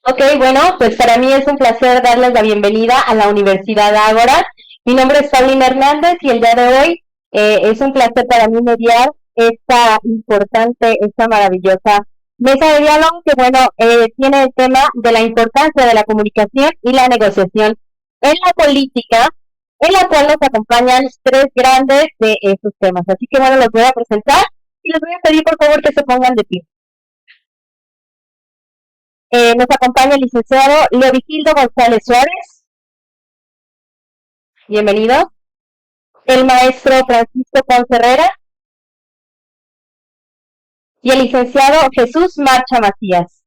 Ok, bueno, pues para mí es un placer darles la bienvenida a la Universidad Ágora. Mi nombre es Paulina Hernández y el día de hoy es un placer para mí mediar esta importante, esta maravillosa mesa de diálogo que, bueno, tiene el tema de la importancia de la comunicación y la negociación en la política, en la cual nos acompañan tres grandes de estos temas. Así que, bueno, los voy a presentar y les voy a pedir, por favor, que se pongan de pie. Nos acompaña el licenciado Leovigildo González Suárez. Bienvenido. El maestro Francisco Ponce Herrera y el licenciado Jesús Marcha Macías.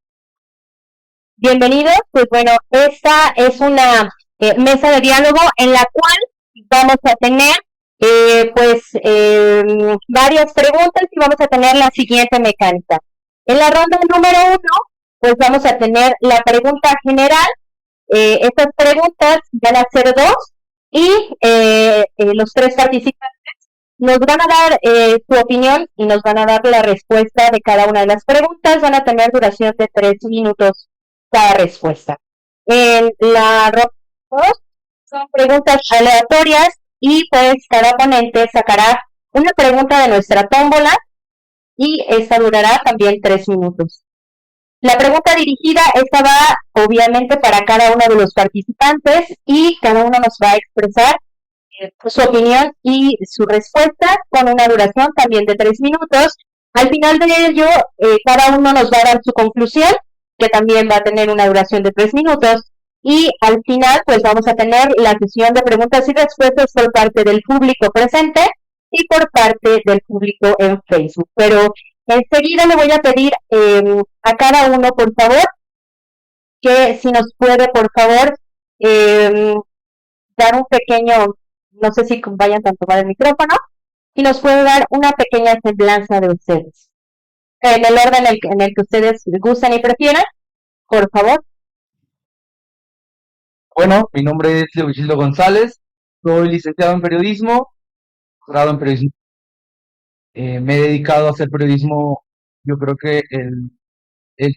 Bienvenidos. Pues bueno, esta es una mesa de diálogo en la cual vamos a tener varias preguntas y vamos a tener la siguiente mecánica. En la ronda número 1, pues vamos a tener la pregunta general. Estas preguntas van a ser dos y los tres participantes nos van a dar su opinión y nos van a dar la respuesta de cada una de las preguntas. Van a tener duración de 3 minutos cada respuesta. En la ronda 2 son preguntas aleatorias y pues cada ponente sacará una pregunta de nuestra tómbola y esta durará también 3 minutos. La pregunta dirigida, esta va obviamente para cada uno de los participantes y cada uno nos va a expresar su opinión y su respuesta con una duración también de 3 minutos. Al final de ello, cada uno nos va a dar su conclusión, que también va a tener una duración de 3 minutos. Y al final, pues vamos a tener la sesión de preguntas y respuestas por parte del público presente y por parte del público en Facebook. Pero enseguida le voy a pedir a cada uno, por favor, que si nos puede, por favor, dar un pequeño, no sé si vayan a tomar el micrófono, y nos puede dar una pequeña semblanza de ustedes. En el orden en el que ustedes gusten y prefieran, por favor. Bueno, mi nombre es Leovigildo González, soy licenciado en periodismo, grado en periodismo. Me he dedicado a hacer periodismo, yo creo que el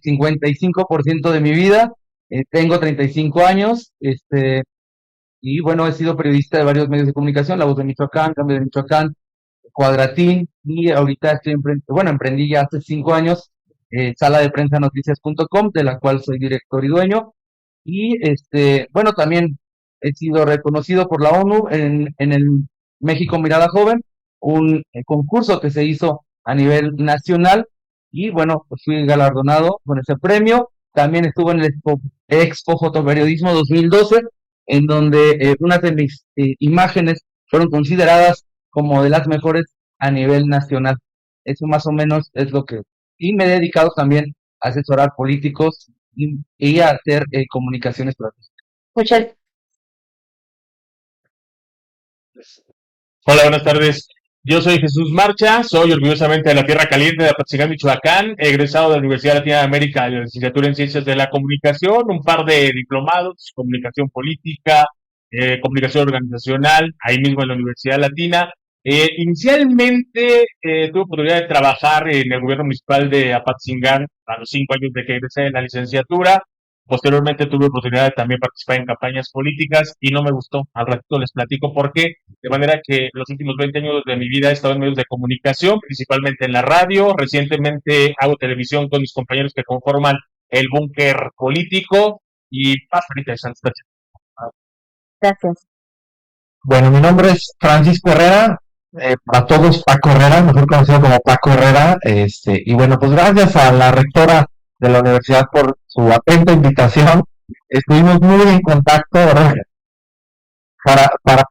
55% de mi vida. Tengo 35 años, y bueno, he sido periodista de varios medios de comunicación, La Voz de Michoacán, Cambio de Michoacán, Cuadratín, y ahorita emprendí ya hace 5 años, Sala de Prensa Noticias.com, de la cual soy director y dueño. Y bueno, también he sido reconocido por la ONU en el México Mirada Joven, un concurso que se hizo a nivel nacional, y bueno, pues fui galardonado con ese premio. También estuve en el Expo Fotoperiodismo 2012, en donde unas de mis imágenes fueron consideradas como de las mejores a nivel nacional. Eso más o menos es lo que... Y me he dedicado también a asesorar políticos y a hacer comunicación estratégica. Muchas Hola, buenas tardes. Yo soy Jesús Marcha, soy orgullosamente de la Tierra Caliente de Apatzingán, Michoacán, egresado de la Universidad Latina de América de la licenciatura en Ciencias de la Comunicación, un par de diplomados, comunicación política, comunicación organizacional, ahí mismo en la Universidad Latina. Inicialmente tuve oportunidad de trabajar en el gobierno municipal de Apatzingán a los 5 años de que egresé en la licenciatura. Posteriormente tuve oportunidad de también participar en campañas políticas y no me gustó. Al ratito les platico por qué. De manera que los últimos 20 años de mi vida he estado en medios de comunicación, principalmente en la radio. Recientemente hago televisión con mis compañeros que conforman el búnker político y bastante interesante. gracias. Bueno, mi nombre es Francisco Herrera, para todos Paco Herrera, mejor conocido como Paco Herrera, y bueno, pues gracias a la rectora de la universidad por su atenta invitación. Estuvimos muy en contacto, ¿verdad? Para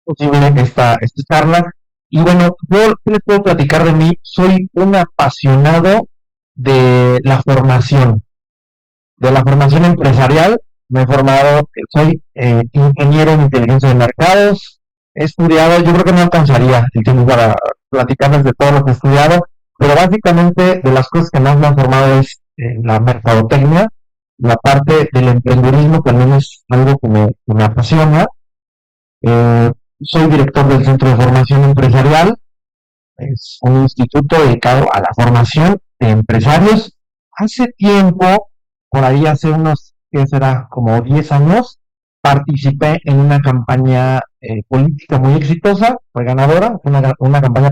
posible esta charla. Y bueno, yo les puedo platicar de mí. Soy un apasionado de la formación empresarial. Me he formado, soy ingeniero en inteligencia de mercados. He estudiado, yo creo que no alcanzaría el tiempo para platicarles de todo lo que he estudiado, pero básicamente de las cosas que más me han formado es la mercadotecnia. La parte del emprendedurismo también es algo que me apasiona. Soy director del Centro de Formación Empresarial, es un instituto dedicado a la formación de empresarios. Hace tiempo, por ahí hace unos que será como 10 años, participé en una campaña política muy exitosa, fue ganadora, fue una campaña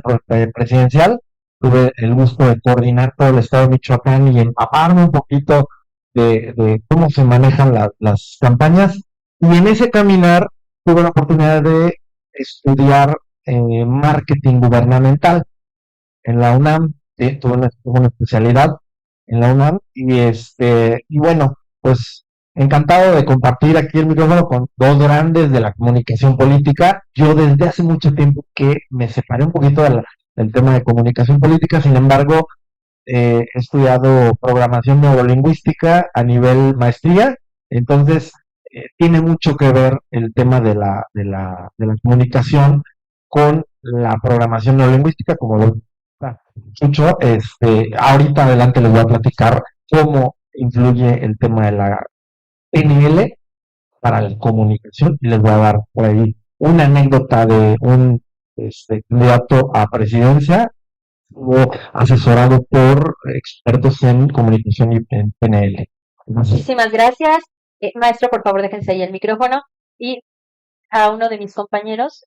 presidencial. Tuve el gusto de coordinar todo el estado de Michoacán y empaparme un poquito de cómo se manejan las campañas. Y en ese caminar tuve la oportunidad de estudiar marketing gubernamental en la UNAM, tuve una especialidad en la UNAM y bueno, pues encantado de compartir aquí el micrófono con dos grandes de la comunicación política. Yo desde hace mucho tiempo que me separé un poquito del tema de comunicación política, sin embargo, he estudiado programación neurolingüística a nivel maestría, entonces tiene mucho que ver el tema de la comunicación con la programación neurolingüística, como lo Chucho, ahorita adelante les voy a platicar cómo influye el tema de la PNL para la comunicación y les voy a dar por ahí una anécdota de un candidato a presidencia o asesorado por expertos en comunicación y en PNL. Muchísimas gracias. Maestro, por favor, déjense ahí el micrófono. Y a uno de mis compañeros,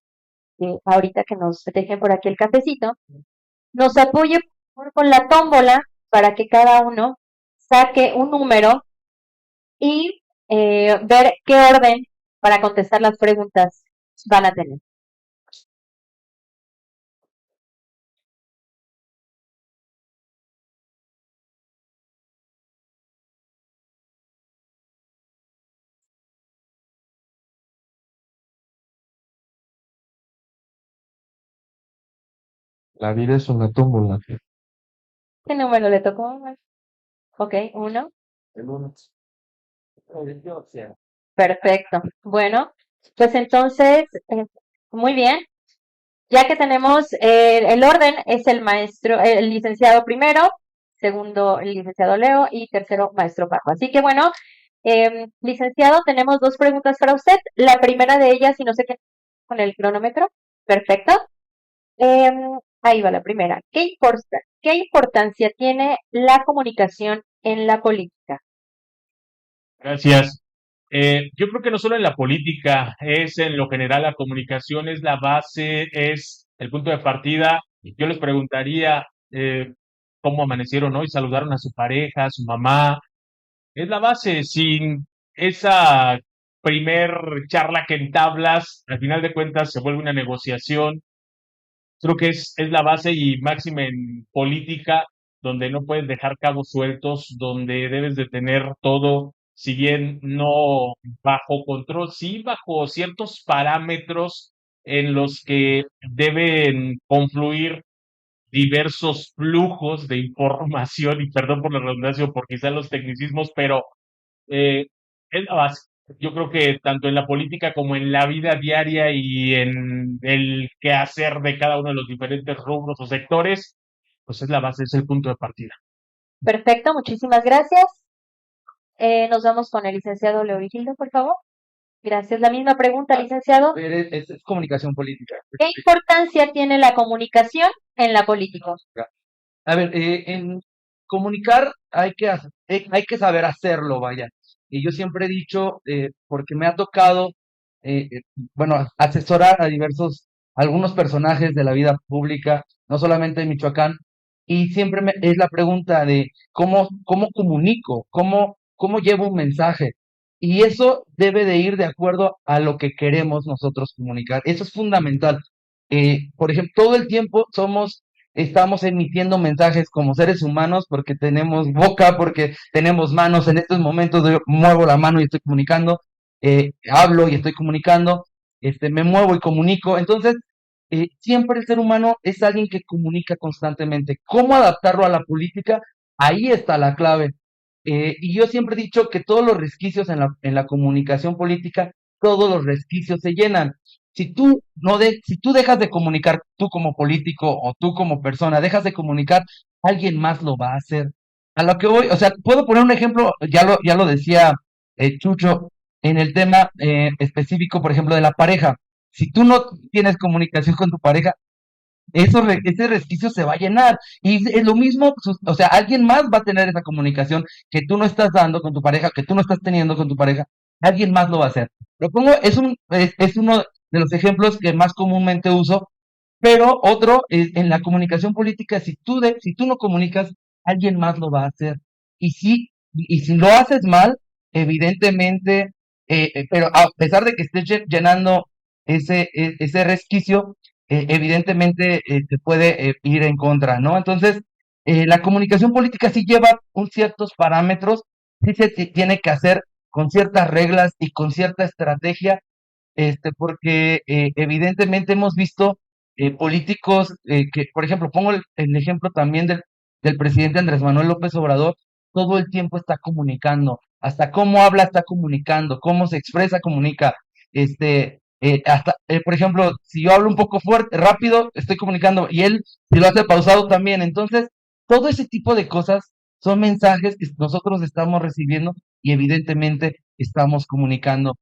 ahorita que nos dejen por aquí el cafecito, nos apoye con la tómbola para que cada uno saque un número y ver qué orden para contestar las preguntas van a tener. La vida es una tómbola. ¿Qué número le tocó? Ok, 1. El uno. Perfecto. Bueno, pues entonces, muy bien. Ya que tenemos el orden, es el maestro, el licenciado primero, segundo el licenciado Leo y tercero maestro Paco. Así que bueno, licenciado, tenemos 2 preguntas para usted. La primera de ellas, si no sé qué, con el cronómetro. Perfecto. Ahí va la primera. ¿Qué importancia tiene la comunicación en la política? Gracias. Yo creo que no solo en la política, es en lo general la comunicación es la base, es el punto de partida. Yo les preguntaría cómo amanecieron hoy, saludaron a su pareja, a su mamá. Es la base. Sin esa primer charla que entablas, al final de cuentas se vuelve una negociación. Creo que es la base y máxima en política, donde no puedes dejar cabos sueltos, donde debes de tener todo, si bien no bajo control, sí bajo ciertos parámetros en los que deben confluir diversos flujos de información, y perdón por la redundancia, por quizá los tecnicismos, pero eh, es la base. Yo creo que tanto en la política como en la vida diaria y en el quehacer de cada uno de los diferentes rubros o sectores, pues es la base, es el punto de partida. Perfecto, muchísimas gracias. Nos vamos con el licenciado Leo Vigildo, por favor. Gracias. La misma pregunta, licenciado. Es comunicación política. ¿Qué importancia tiene la comunicación en la política? A ver, en comunicar hay que saber hacerlo, vaya. Y yo siempre he dicho, porque me ha tocado, bueno, asesorar a algunos personajes de la vida pública, no solamente en Michoacán, y siempre es la pregunta de cómo comunico, cómo llevo un mensaje. Y eso debe de ir de acuerdo a lo que queremos nosotros comunicar. Eso es fundamental. Por ejemplo, todo el tiempo estamos emitiendo mensajes como seres humanos porque tenemos boca, porque tenemos manos. En estos momentos yo muevo la mano y estoy comunicando, hablo y estoy comunicando, me muevo y comunico. Entonces, siempre el ser humano es alguien que comunica constantemente. ¿Cómo adaptarlo a la política? Ahí está la clave. Y yo siempre he dicho que todos los resquicios en la comunicación política, todos los resquicios se llenan. Si tú dejas de comunicar, tú como político o tú como persona, dejas de comunicar, alguien más lo va a hacer. A lo que voy, o sea, puedo poner un ejemplo, ya lo decía Chucho, en el tema específico, por ejemplo, de la pareja. Si tú no tienes comunicación con tu pareja, ese resquicio se va a llenar. Y es lo mismo, o sea, alguien más va a tener esa comunicación que tú no estás dando con tu pareja, que tú no estás teniendo con tu pareja, alguien más lo va a hacer. Lo pongo, es uno de los ejemplos que más comúnmente uso, pero otro es en la comunicación política, si tú no comunicas, alguien más lo va a hacer. Y si lo haces mal, evidentemente, pero a pesar de que estés llenando ese resquicio, evidentemente te puede ir en contra, ¿no? Entonces, la comunicación política sí lleva ciertos parámetros, sí tiene que hacer con ciertas reglas y con cierta estrategia, porque evidentemente hemos visto políticos que, por ejemplo, pongo el ejemplo también del presidente Andrés Manuel López Obrador, todo el tiempo está comunicando, hasta cómo habla está comunicando, cómo se expresa comunica, por ejemplo, si yo hablo un poco fuerte, rápido, estoy comunicando, y él, si lo hace pausado también, entonces, todo ese tipo de cosas son mensajes que nosotros estamos recibiendo y evidentemente estamos comunicando.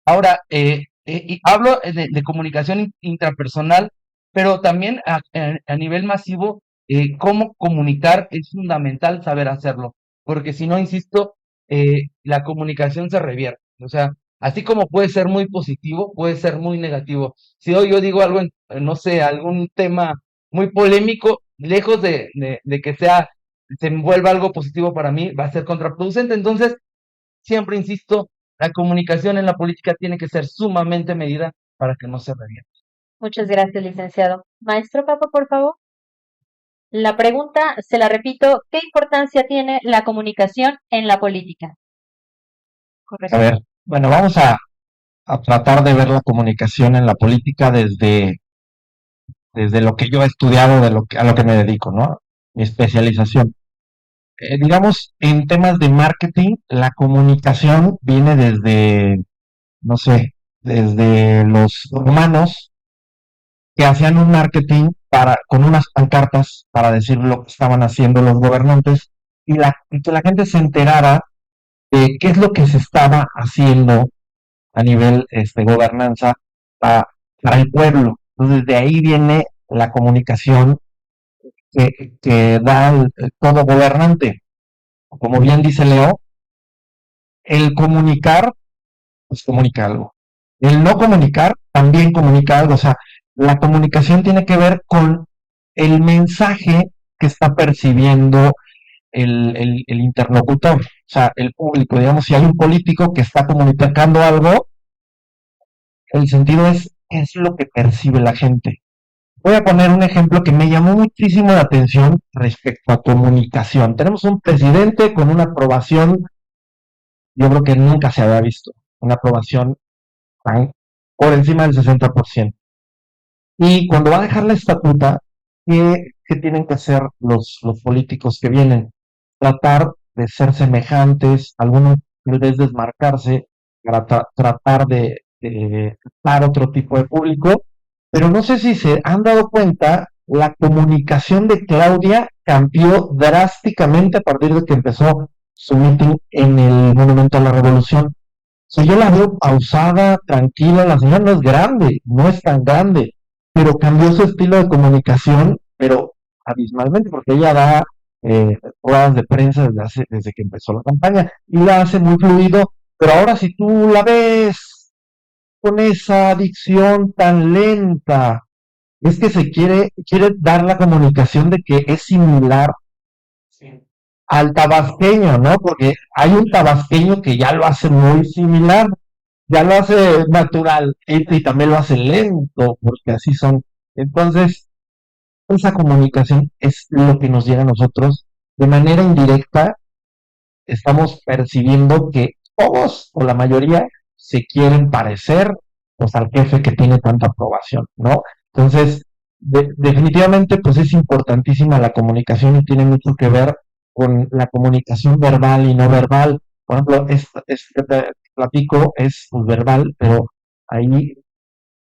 Ahora, y hablo de comunicación intrapersonal, pero también a nivel masivo, cómo comunicar es fundamental saber hacerlo, porque si no, insisto, la comunicación se revierte. O sea, así como puede ser muy positivo, puede ser muy negativo. Si hoy yo digo algo, no sé, algún tema muy polémico, lejos de que se envuelva algo positivo para mí, va a ser contraproducente. Entonces, siempre insisto, la comunicación en la política tiene que ser sumamente medida para que no se revierta. Muchas gracias, licenciado. Maestro Papa, por favor. La pregunta, se la repito, ¿qué importancia tiene la comunicación en la política? A ver, bueno, vamos a tratar de ver la comunicación en la política desde lo que yo he estudiado, a lo que me dedico, ¿no? Mi especialización. Digamos, en temas de marketing, la comunicación viene desde, no sé, desde los romanos que hacían un marketing con unas pancartas para decir lo que estaban haciendo los gobernantes y que la gente se enterara de qué es lo que se estaba haciendo a nivel gobernanza pa- para el pueblo. Entonces, de ahí viene la comunicación que da todo gobernante. Como bien dice Leo, el comunicar, pues comunica algo. El no comunicar también comunica algo. O sea, la comunicación tiene que ver con el mensaje que está percibiendo el interlocutor, o sea, el público. Digamos, si hay un político que está comunicando algo, el sentido es lo que percibe la gente. Voy a poner un ejemplo que me llamó muchísimo la atención respecto a comunicación. Tenemos un presidente con una aprobación, yo creo que nunca se había visto, una aprobación tan por encima del 60%. Y cuando va a dejar la estatuta, ¿qué tienen que hacer los políticos que vienen? Tratar de ser semejantes, algunos tal vez desmarcarse para tratar de dar otro tipo de público, pero no sé si se han dado cuenta, la comunicación de Claudia cambió drásticamente a partir de que empezó su meeting en el Monumento a la Revolución. Si yo la veo pausada, tranquila, la señora no es grande, no es tan grande, pero cambió su estilo de comunicación, pero abismalmente, porque ella da ruedas de prensa desde que empezó la campaña y la hace muy fluido, pero ahora si tú la ves con esa dicción tan lenta, es que quiere dar la comunicación de que es similar al tabasqueño, ¿no? Porque hay un tabasqueño que ya lo hace muy similar, ya lo hace natural y también lo hace lento, porque así son. Entonces, esa comunicación es lo que nos llega a nosotros de manera indirecta. Estamos percibiendo que todos o la mayoría se quieren parecer pues, al jefe que tiene tanta aprobación, ¿no? Entonces, definitivamente, pues es importantísima la comunicación y tiene mucho que ver con la comunicación verbal y no verbal. Por ejemplo, que te platico es pues, verbal, pero ahí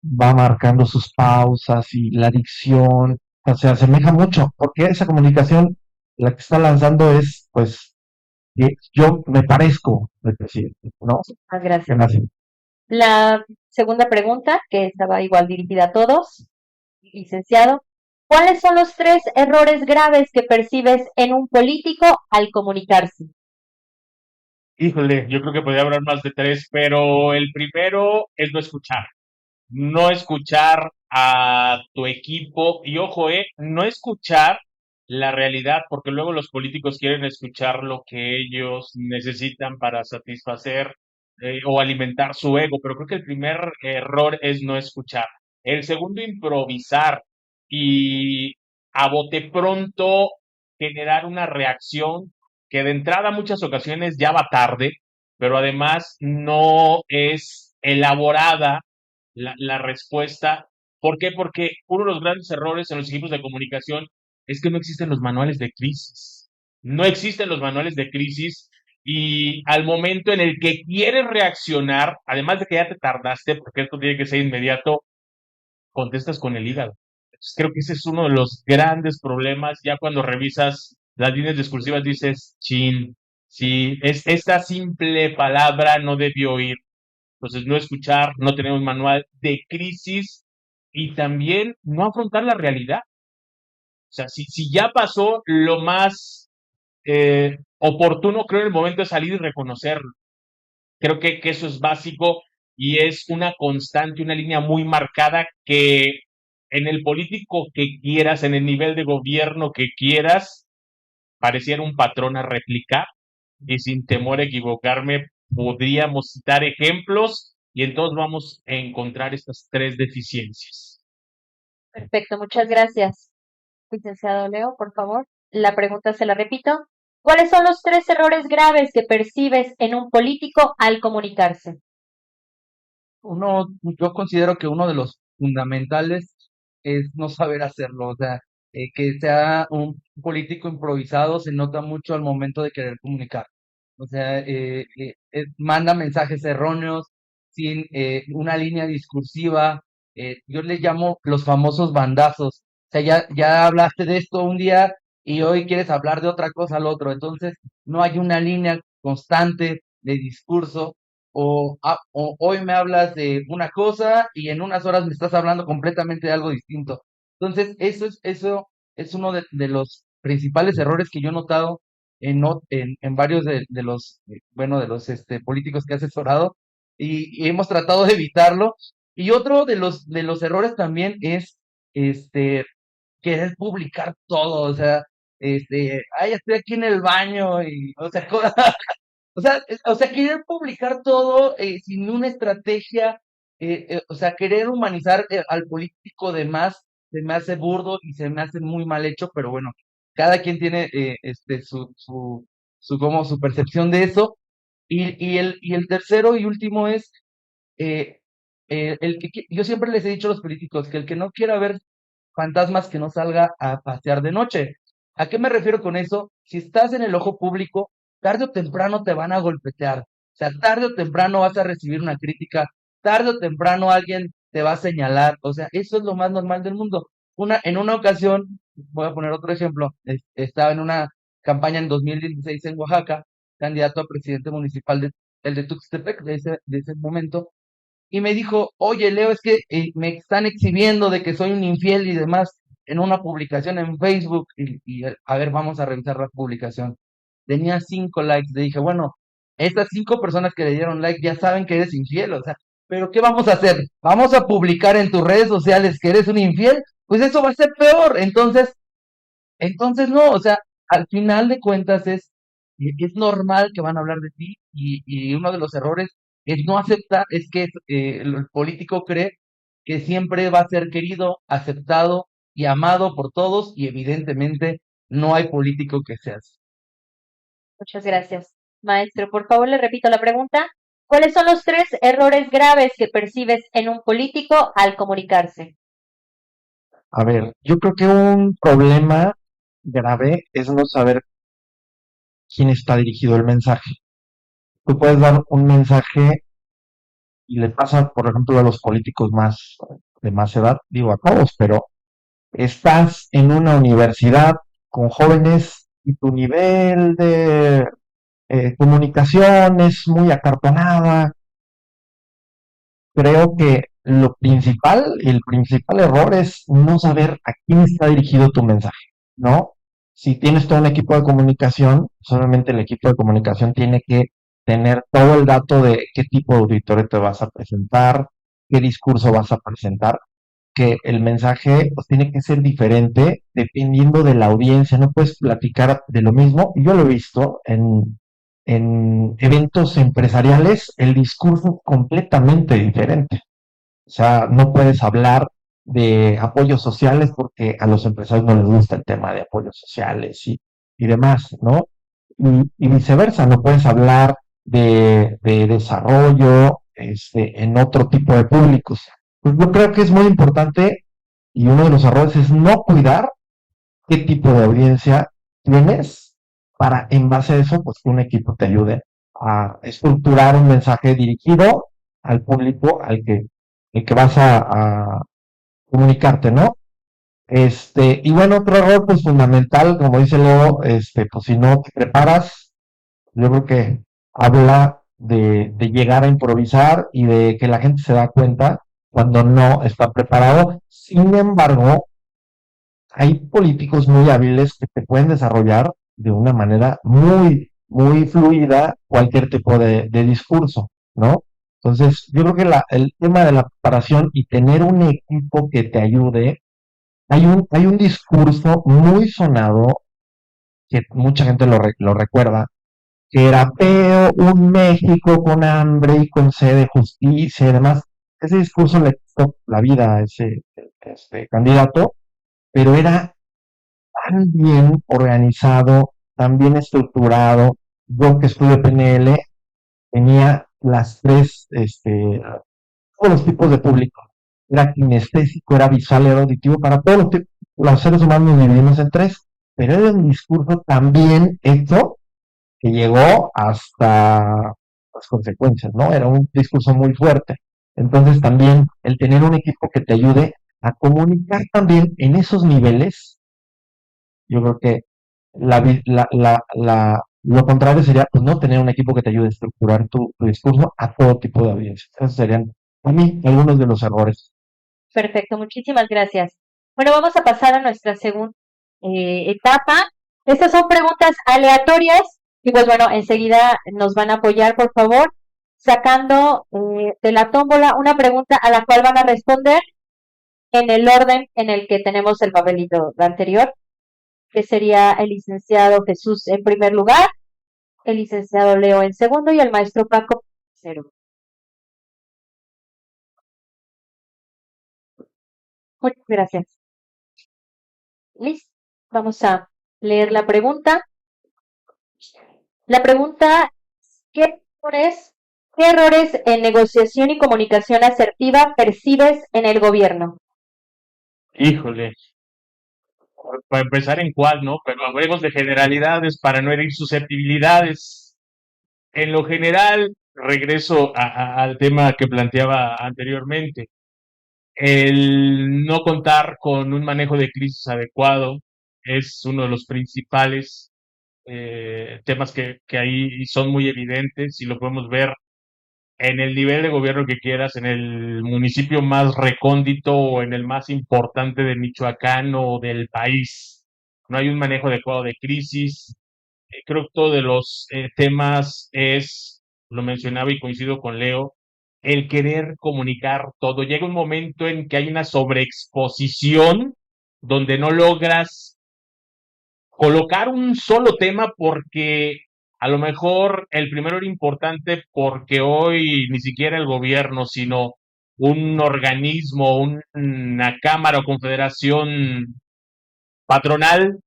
va marcando sus pausas y la dicción, o sea, se asemeja mucho, porque esa comunicación, la que está lanzando es, pues, que yo me parezco al presidente, ¿no? Muchas gracias. Gracias. La segunda pregunta, que estaba igual dirigida a todos, licenciado, ¿Cuáles son los 3 errores graves que percibes en un político al comunicarse? Híjole, yo creo que podría hablar más de 3, pero el primero es no escuchar. No escuchar a tu equipo y ojo, no escuchar la realidad, porque luego los políticos quieren escuchar lo que ellos necesitan para satisfacer o alimentar su ego, pero creo que el primer error es no escuchar. El segundo, improvisar y a bote pronto generar una reacción que de entrada muchas ocasiones ya va tarde, pero además no es elaborada la respuesta. ¿Por qué? Porque uno de los grandes errores en los equipos de comunicación es que no existen los manuales de crisis. No existen los manuales de crisis y al momento en el que quieres reaccionar, además de que ya te tardaste, porque esto tiene que ser inmediato, contestas con el hígado. Entonces, creo que ese es uno de los grandes problemas. Ya cuando revisas las líneas discursivas dices, chin, sí, esta simple palabra no debió ir. Entonces, no escuchar, no tener un manual de crisis y también no afrontar la realidad. O sea, si ya pasó, lo más oportuno, creo, en el momento de salir y reconocerlo. Creo que eso es básico y es una constante, una línea muy marcada que en el político que quieras, en el nivel de gobierno que quieras, pareciera un patrón a replicar y sin temor a equivocarme, podríamos citar ejemplos y entonces vamos a encontrar estas 3 deficiencias. Perfecto, muchas gracias. Licenciado Leo, por favor. La pregunta se la repito. ¿Cuáles son los 3 errores graves que percibes en un político al comunicarse? Yo considero que uno de los fundamentales es no saber hacerlo, o sea, que sea un político improvisado se nota mucho al momento de querer comunicar. O sea, manda mensajes erróneos, sin una línea discursiva. Yo les llamo los famosos bandazos. O sea, ya hablaste de esto un día y hoy quieres hablar de otra cosa al otro. Entonces, no hay una línea constante de discurso. O hoy me hablas de una cosa y en unas horas me estás hablando completamente de algo distinto. Entonces, eso es uno de los principales errores que yo he notado en varios de los, bueno, de los políticos que he asesorado y hemos tratado de evitarlo. Y otro de los errores también es este querer publicar todo, o sea, ay, estoy aquí en el baño y, o sea, o sea, querer publicar todo sin una estrategia, o sea, querer humanizar al político de más, se me hace burdo y se me hace muy mal hecho, pero bueno, cada quien tiene como su percepción de eso. Y el tercero y último es yo siempre les he dicho a los políticos que el que no quiera ver fantasmas que no salga a pasear de noche. ¿A qué me refiero con eso? Si estás en el ojo público, tarde o temprano te van a golpetear. O sea, tarde o temprano vas a recibir una crítica, tarde o temprano alguien te va a señalar. O sea, eso es lo más normal del mundo. En una ocasión, voy a poner otro ejemplo, estaba en una campaña en 2016 en Oaxaca, candidato a presidente municipal el de Tuxtepec de ese momento, y me dijo, oye, Leo, es que me están exhibiendo de que soy un infiel y demás en una publicación en Facebook. Y a ver, vamos a revisar la publicación. Tenía 5 likes. Le dije, bueno, estas 5 personas que le dieron like ya saben que eres infiel, o sea, pero ¿qué vamos a hacer? ¿Vamos a publicar en tus redes sociales que eres un infiel? Pues eso va a ser peor. Entonces no, o sea, al final de cuentas es normal que van a hablar de ti y uno de los errores es no aceptar, es que el político cree que siempre va a ser querido, aceptado y amado por todos y evidentemente no hay político que sea así. Muchas gracias. Maestro, por favor, le repito la pregunta. ¿Cuáles son los 3 errores graves que percibes en un político al comunicarse? A ver, yo creo que un problema grave es no saber quién está dirigido el mensaje. Tú puedes dar un mensaje y le pasa, por ejemplo, a los políticos de más edad, digo a todos, pero estás en una universidad con jóvenes y tu nivel de comunicación es muy acartonada. Creo que el principal error es no saber a quién está dirigido tu mensaje, ¿no? Si tienes todo un equipo de comunicación, solamente el equipo de comunicación tiene que tener todo el dato de qué tipo de auditorio te vas a presentar, qué discurso vas a presentar, que el mensaje pues tiene que ser diferente dependiendo de la audiencia, no puedes platicar de lo mismo. Yo lo he visto en eventos empresariales, el discurso es completamente diferente. O sea, no puedes hablar de apoyos sociales porque a los empresarios no les gusta el tema de apoyos sociales y demás, ¿no? Y viceversa, no puedes hablar de desarrollo en otro tipo de públicos. Pues yo creo que es muy importante y uno de los errores es no cuidar qué tipo de audiencia tienes para en base a eso, pues que un equipo te ayude a estructurar un mensaje dirigido al público el que vas a comunicarte, ¿no? Y bueno, otro error pues fundamental, como dice Leo, pues si no te preparas, yo creo que habla de llegar a improvisar y de que la gente se da cuenta cuando no está preparado. Sin embargo, hay políticos muy hábiles que te pueden desarrollar de una manera muy fluida cualquier tipo de discurso, ¿no? Entonces, yo creo que el tema de la preparación y tener un equipo que te ayude, hay un discurso muy sonado que mucha gente lo recuerda, que era Peo, un México con hambre y con sed de justicia y demás. Ese discurso le costó la vida a ese candidato, pero era tan bien organizado, tan bien estructurado. Yo que estudio PNL tenía todos los tipos de público. Era kinestésico, era visual, era auditivo, para todos los seres humanos nos dividimos en tres, pero era un discurso tan bien hecho que llegó hasta las consecuencias, ¿no? Era un discurso muy fuerte. Entonces también el tener un equipo que te ayude a comunicar también en esos niveles, yo creo que lo contrario sería pues, no tener un equipo que te ayude a estructurar tu discurso a todo tipo de audiencia. Esos serían, a mí, algunos de los errores. Perfecto, muchísimas gracias. Bueno, vamos a pasar a nuestra segunda etapa. Estas son preguntas aleatorias y pues bueno, enseguida nos van a apoyar, por favor, sacando de la tómbola una pregunta a la cual van a responder en el orden en el que tenemos el papelito anterior, que sería el licenciado Jesús en primer lugar, el licenciado Leo en segundo y el maestro Paco en tercero. Muchas gracias. Listo. Vamos a leer la pregunta. La pregunta, ¿qué errores en negociación y comunicación asertiva percibes en el gobierno? Híjole, para empezar en cuál, ¿no? Pero hablemos de generalidades para no herir susceptibilidades. En lo general, regreso al tema que planteaba anteriormente. El no contar con un manejo de crisis adecuado es uno de los principales temas que ahí son muy evidentes y lo podemos ver en el nivel de gobierno que quieras, en el municipio más recóndito o en el más importante de Michoacán o del país. No hay un manejo adecuado de crisis. Creo que todos de los temas es, lo mencionaba y coincido con Leo, el querer comunicar todo. Llega un momento en que hay una sobreexposición donde no logras colocar un solo tema porque a lo mejor el primero era importante porque hoy ni siquiera el gobierno, sino un organismo, una cámara o confederación patronal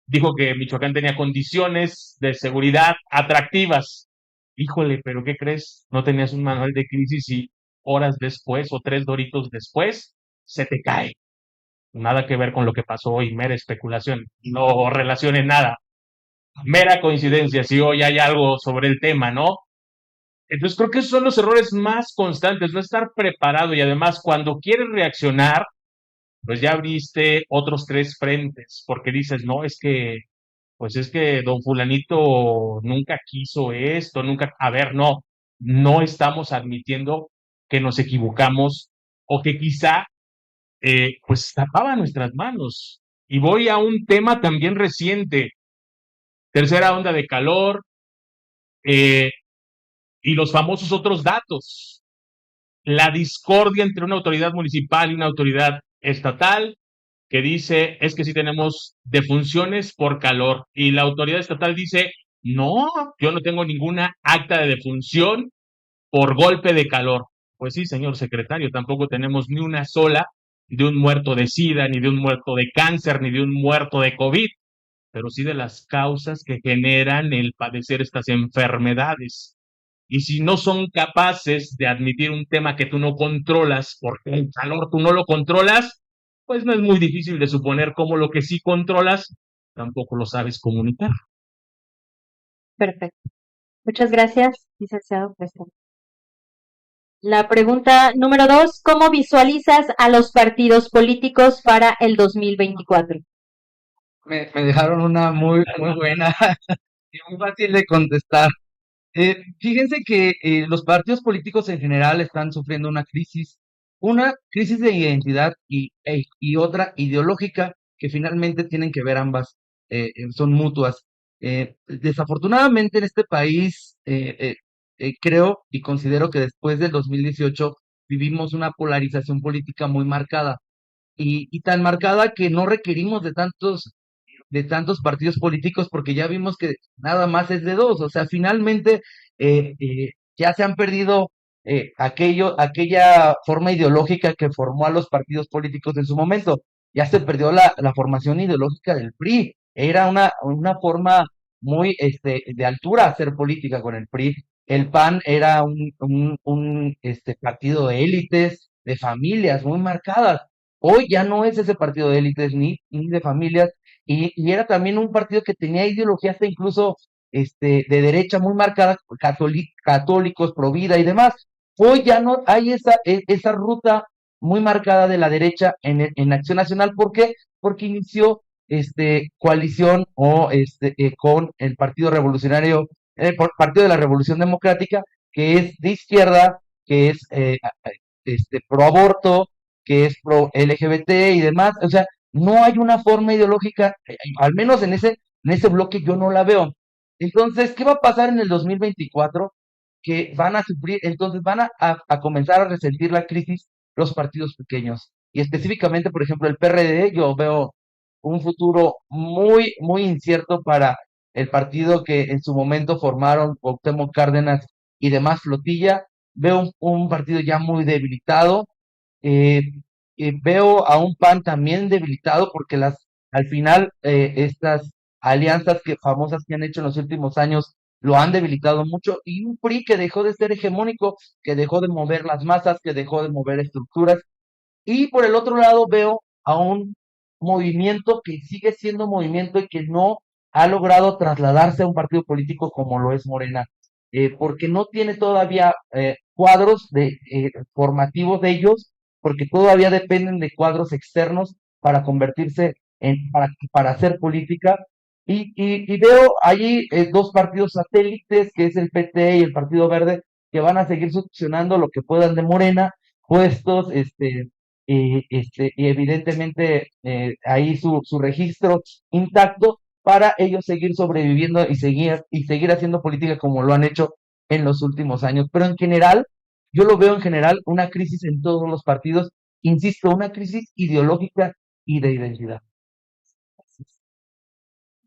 dijo que Michoacán tenía condiciones de seguridad atractivas. Híjole, pero ¿qué crees? No tenías un manual de crisis y horas después o 3 doritos después se te cae. Nada que ver con lo que pasó hoy, mera especulación. No relacione nada. Mera coincidencia, si hoy hay algo sobre el tema, ¿no? Entonces creo que esos son los errores más constantes, no estar preparado y además cuando quieres reaccionar, pues ya abriste otros 3 frentes, porque dices, no, pues es que don fulanito nunca quiso esto, nunca, a ver, no estamos admitiendo que nos equivocamos o que quizá pues tapaba nuestras manos. Y voy a un tema también reciente, tercera onda de calor, y los famosos otros datos, la discordia entre una autoridad municipal y una autoridad estatal, que dice, es que sí tenemos defunciones por calor, y la autoridad estatal dice, no, yo no tengo ninguna acta de defunción por golpe de calor. Pues sí, señor secretario, tampoco tenemos ni una sola de un muerto de SIDA, ni de un muerto de cáncer, ni de un muerto de COVID, pero sí de las causas que generan el padecer estas enfermedades. Y si no son capaces de admitir un tema que tú no controlas, porque el calor tú no lo controlas, pues no es muy difícil de suponer cómo lo que sí controlas tampoco lo sabes comunicar. Perfecto. Muchas gracias, licenciado Preston. La pregunta número 2, ¿cómo visualizas a los partidos políticos para el 2024? Me dejaron una muy buena y muy fácil de contestar. Fíjense que los partidos políticos en general están sufriendo una crisis de identidad y otra ideológica que finalmente tienen que ver ambas, son mutuas. Desafortunadamente en este país, creo y considero que después del 2018 vivimos una polarización política muy marcada y tan marcada que no requerimos de tantos partidos políticos porque ya vimos que nada más es de dos, o sea, finalmente ya se han perdido aquella forma ideológica que formó a los partidos políticos en su momento, ya se perdió la formación ideológica del PRI, era una forma muy de altura hacer política con el PRI, el PAN era un partido de élites, de familias muy marcadas, hoy ya no es ese partido de élites ni de familias, y era también un partido que tenía ideología hasta incluso de derecha muy marcada, católicos, pro vida y demás. Hoy ya no hay esa ruta muy marcada de la derecha en Acción Nacional. ¿Por qué? Porque inició coalición con el Partido Revolucionario, Partido de la Revolución Democrática, que es de izquierda, que es pro aborto, que es pro LGBT y demás. O sea, no hay una forma ideológica, al menos en ese bloque yo no la veo. Entonces, ¿qué va a pasar en el 2024? Que van a sufrir, entonces van a comenzar a resentir la crisis los partidos pequeños. Y específicamente, por ejemplo, el PRD, yo veo un futuro muy incierto para el partido que en su momento formaron Cuauhtémoc Cárdenas y demás flotilla. Veo un partido ya muy debilitado, eh, veo a un PAN también debilitado porque al final estas alianzas famosas que han hecho en los últimos años lo han debilitado mucho y un PRI que dejó de ser hegemónico, que dejó de mover las masas, que dejó de mover estructuras y por el otro lado veo a un movimiento que sigue siendo movimiento y que no ha logrado trasladarse a un partido político como lo es Morena, porque no tiene todavía cuadros formativos de ellos, porque todavía dependen de cuadros externos para convertirse para hacer política. Y veo allí dos partidos satélites, que es el PT y el Partido Verde, que van a seguir succionando lo que puedan de Morena, puestos, y evidentemente ahí su registro intacto para ellos seguir sobreviviendo y seguir haciendo política como lo han hecho en los últimos años. Pero en general, yo lo veo en general una crisis en todos los partidos, insisto, una crisis ideológica y de identidad.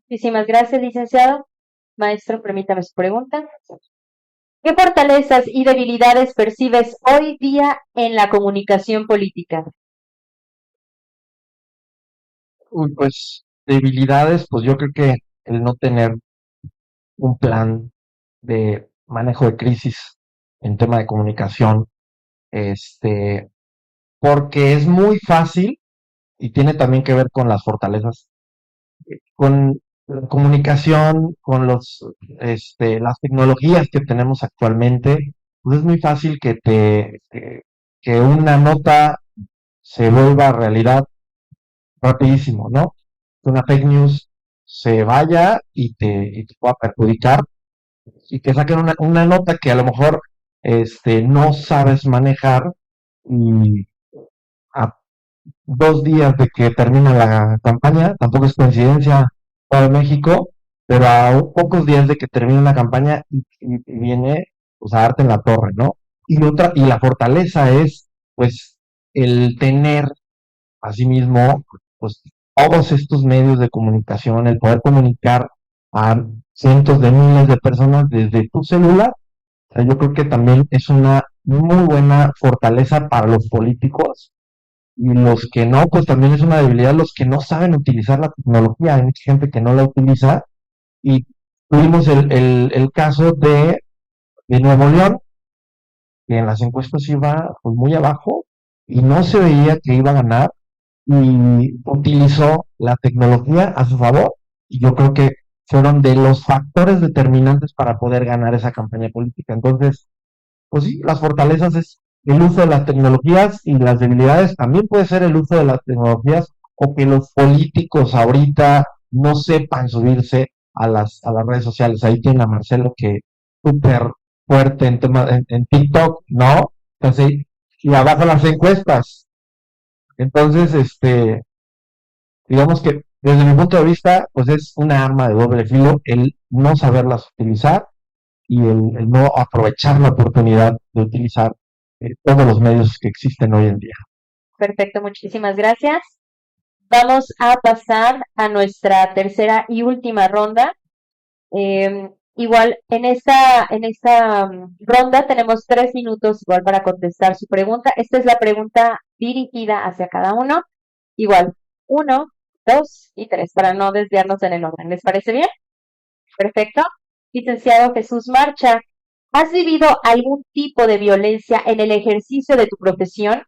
Muchísimas gracias, licenciado. Maestro, permítame su pregunta. ¿Qué fortalezas y debilidades percibes hoy día en la comunicación política? Pues debilidades, pues yo creo que el no tener un plan de manejo de crisis en tema de comunicación, porque es muy fácil y tiene también que ver con las fortalezas, con la comunicación, con las tecnologías que tenemos actualmente, pues es muy fácil que una nota se vuelva realidad rapidísimo, ¿no? Que una fake news se vaya y te pueda perjudicar y que saquen una nota que a lo mejor no sabes manejar y, 2 días de que termina la campaña, tampoco es coincidencia para México, pero a pocos días de que termine la campaña y viene pues a darte en la torre, ¿no? Y la fortaleza es pues el tener asimismo pues todos estos medios de comunicación, el poder comunicar a cientos de miles de personas desde tu celular. O sea, yo creo que también es una muy buena fortaleza para los políticos y los que no, pues también es una debilidad los que no saben utilizar la tecnología. Hay mucha gente que no la utiliza y tuvimos el caso de Nuevo León, que en las encuestas iba pues, muy abajo y no se veía que iba a ganar y utilizó la tecnología a su favor y yo creo que fueron de los factores determinantes para poder ganar esa campaña política. Entonces, pues sí, las fortalezas es el uso de las tecnologías y las debilidades también puede ser el uso de las tecnologías o que los políticos ahorita no sepan subirse a las redes sociales. Ahí tiene a Marcelo que es súper fuerte en tema, en TikTok, ¿no? Entonces, y abajo las encuestas. Entonces, digamos que desde mi punto de vista, pues es una arma de doble filo el no saberlas utilizar y el no aprovechar la oportunidad de utilizar todos los medios que existen hoy en día. Perfecto, muchísimas gracias. Vamos a pasar a nuestra tercera y última ronda. Igual, en esta ronda tenemos 3 minutos igual para contestar su pregunta. Esta es la pregunta dirigida hacia cada uno. Igual, 1, 2 y 3, para no desviarnos en el orden. ¿Les parece bien? Perfecto. Licenciado Jesús Marcha, ¿has vivido algún tipo de violencia en el ejercicio de tu profesión?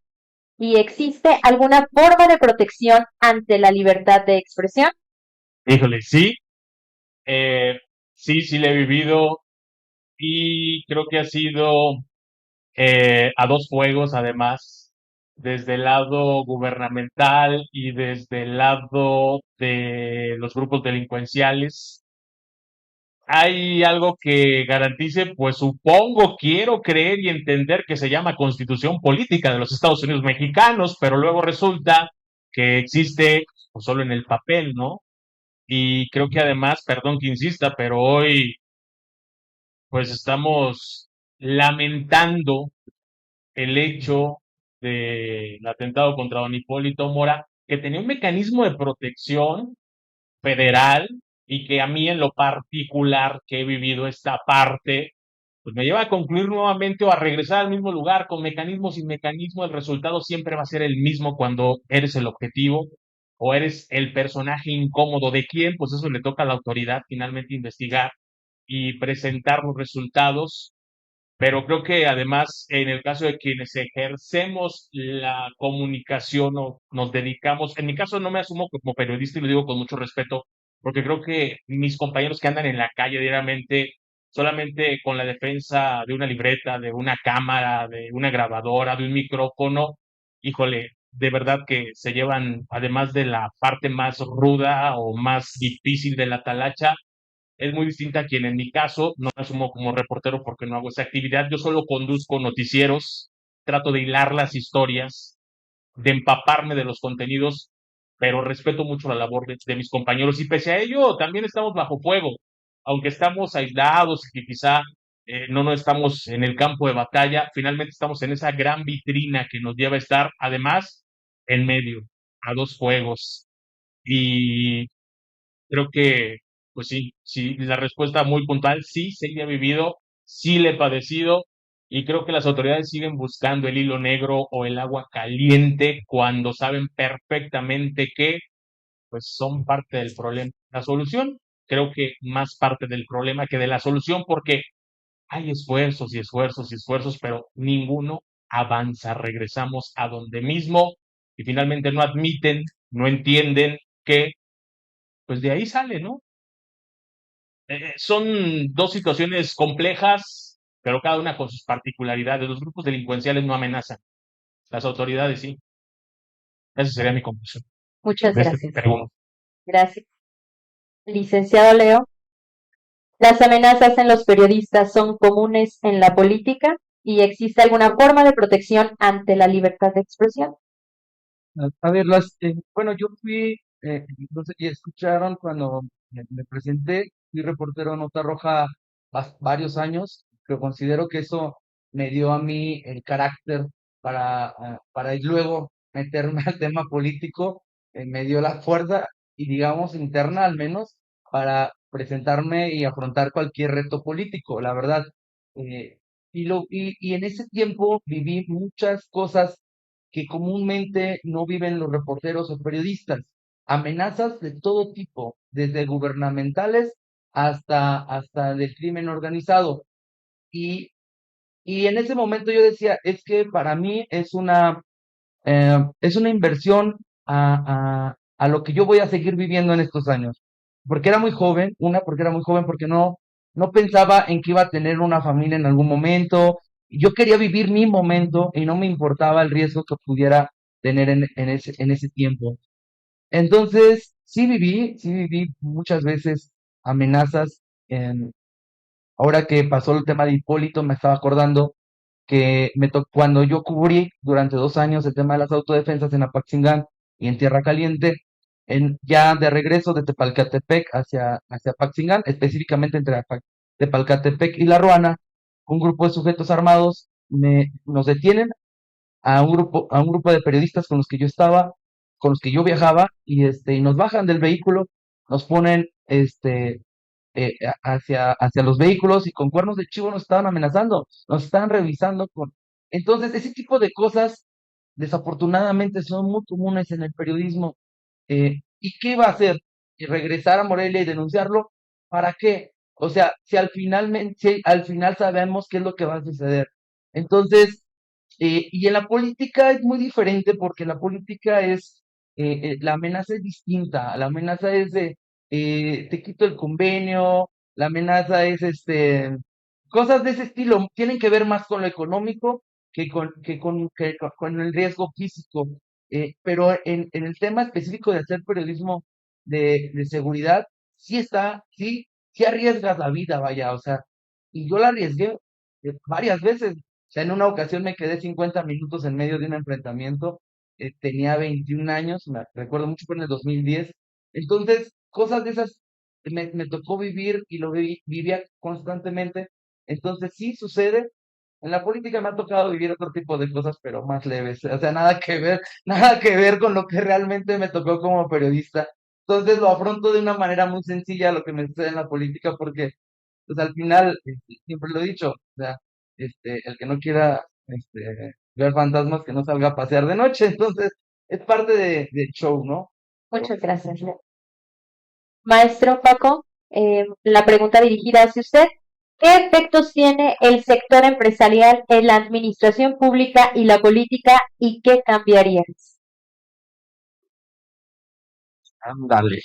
¿Y existe alguna forma de protección ante la libertad de expresión? Híjole, sí, sí, sí le he vivido y creo que ha sido a dos fuegos además, desde el lado gubernamental y desde el lado de los grupos delincuenciales. ¿Hay algo que garantice? Pues supongo, quiero creer y entender que se llama Constitución Política de los Estados Unidos Mexicanos, pero luego resulta que existe pues, solo en el papel, ¿no? Y creo que además, perdón que insista, pero hoy pues estamos lamentando el hecho del atentado contra don Hipólito Mora, que tenía un mecanismo de protección federal y que a mí en lo particular que he vivido esta parte, pues me lleva a concluir nuevamente o a regresar al mismo lugar con mecanismos y mecanismos, el resultado siempre va a ser el mismo cuando eres el objetivo o eres el personaje incómodo de quién, pues eso le toca a la autoridad finalmente investigar y presentar los resultados, pero creo que además en el caso de quienes ejercemos la comunicación o nos dedicamos, en mi caso no me asumo como periodista y lo digo con mucho respeto, porque creo que mis compañeros que andan en la calle diariamente, solamente con la defensa de una libreta, de una cámara, de una grabadora, de un micrófono, híjole, de verdad que se llevan, además de la parte más ruda o más difícil de la talacha, es muy distinta a quien en mi caso no me asumo como reportero porque no hago esa actividad. Yo solo conduzco noticieros, trato de hilar las historias, de empaparme de los contenidos, pero respeto mucho la labor de mis compañeros y pese a ello también estamos bajo fuego, aunque estamos aislados y que quizá no estamos en el campo de batalla, finalmente estamos en esa gran vitrina que nos lleva a estar además en medio, a dos fuegos. Y creo que, pues sí, sí, la respuesta muy puntual, sí, sí le he vivido, sí le he padecido, y creo que las autoridades siguen buscando el hilo negro o el agua caliente cuando saben perfectamente que, pues, son parte del problema. La solución, creo que más parte del problema que de la solución, porque hay esfuerzos y esfuerzos y esfuerzos, pero ninguno avanza. Regresamos a donde mismo y finalmente no admiten, no entienden que, pues de ahí sale, ¿no? Son dos situaciones complejas, pero cada una con sus particularidades. Los grupos delincuenciales no amenazan, las autoridades sí. Esa sería mi conclusión Muchas de esta gracias. pregunta. Gracias. Licenciado Leo, ¿las amenazas en los periodistas son comunes en la política? ¿Y existe alguna forma de protección ante la libertad de expresión? A ver, bueno, yo fui, no sé si escucharon cuando me presenté, fui reportero en Nota Roja varios años, pero considero que eso me dio a mí el carácter para luego meterme al tema político, me dio la fuerza y digamos interna al menos para presentarme y afrontar cualquier reto político, la verdad. eh, y en ese tiempo viví muchas cosas que comúnmente no viven los reporteros o periodistas. Amenazas de todo tipo, desde gubernamentales hasta del crimen organizado. Y, y en ese momento yo decía, es que para mí es una inversión a lo que yo voy a seguir viviendo en estos años. Porque era muy joven, porque era muy joven, porque no pensaba en que iba a tener una familia en algún momento. Yo quería vivir mi momento y no me importaba el riesgo que pudiera tener en ese tiempo. Entonces, sí viví muchas veces amenazas. Ahora que pasó el tema de Hipólito, me estaba acordando que cuando yo cubrí durante 2 años el tema de las autodefensas en Apaxingán y en Tierra Caliente, ya de regreso de Tepalcatepec hacia Apaxingán, específicamente entre Tepalcatepec y La Ruana, un grupo de sujetos armados nos detienen a un grupo de periodistas con los que yo estaba, con los que yo viajaba, y nos bajan del vehículo, nos ponen hacia los vehículos y con cuernos de chivo nos estaban amenazando, nos estaban revisando con... Entonces, ese tipo de cosas desafortunadamente son muy comunes en el periodismo. ¿Y qué iba a hacer? ¿Y regresar a Morelia y denunciarlo? ¿Para qué? O sea, si al final sabemos qué es lo que va a suceder. Entonces, y en la política es muy diferente porque la política la amenaza es distinta. La amenaza es de, te quito el convenio, la amenaza es, cosas de ese estilo. Tienen que ver más con lo económico que con el riesgo físico. Pero en el tema específico de hacer periodismo de seguridad, sí arriesgas la vida, vaya, o sea, y yo la arriesgué varias veces. O sea, en una ocasión me quedé 50 minutos en medio de un enfrentamiento, tenía 21 años, me recuerdo mucho, fue en el 2010. Entonces, cosas de esas me tocó vivir y vivía constantemente. Entonces, sí sucede. En la política me ha tocado vivir otro tipo de cosas, pero más leves. O sea, nada que ver con lo que realmente me tocó como periodista. Entonces lo afronto de una manera muy sencilla lo que me sucede en la política, porque pues al final, siempre lo he dicho, o sea, el que no quiera ver fantasmas, que no salga a pasear de noche. Entonces, es parte del show, ¿no? Muchas gracias. Maestro Paco, la pregunta dirigida hacia usted. ¿Qué efectos tiene el sector empresarial en la administración pública y la política y qué cambiarías? Ándale.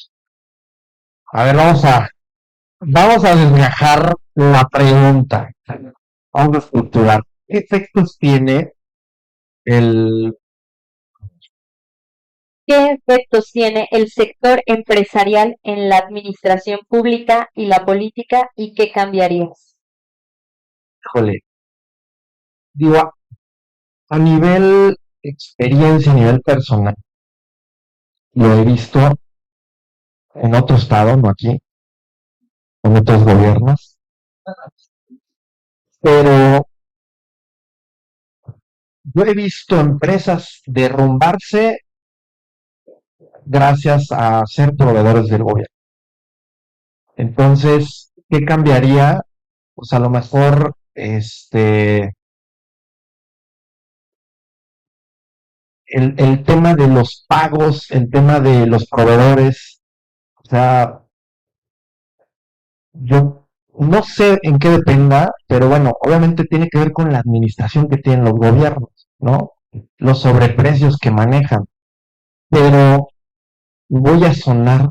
A ver, vamos a desgajar la pregunta. Vamos a estructurar. ¿Qué efectos tiene el... ¿Qué efectos tiene el sector empresarial en la administración pública y la política y qué cambiarías? Híjole, digo, a nivel experiencia, a nivel personal, lo he visto en otro estado, no aquí, con otros gobiernos, pero yo he visto empresas derrumbarse gracias a ser proveedores del gobierno. Entonces, ¿qué cambiaría? Pues a lo mejor, el tema de los pagos, el tema de los proveedores, o sea, yo no sé en qué dependa, pero bueno, obviamente tiene que ver con la administración que tienen los gobiernos, ¿no? Los sobreprecios que manejan. Pero voy a sonar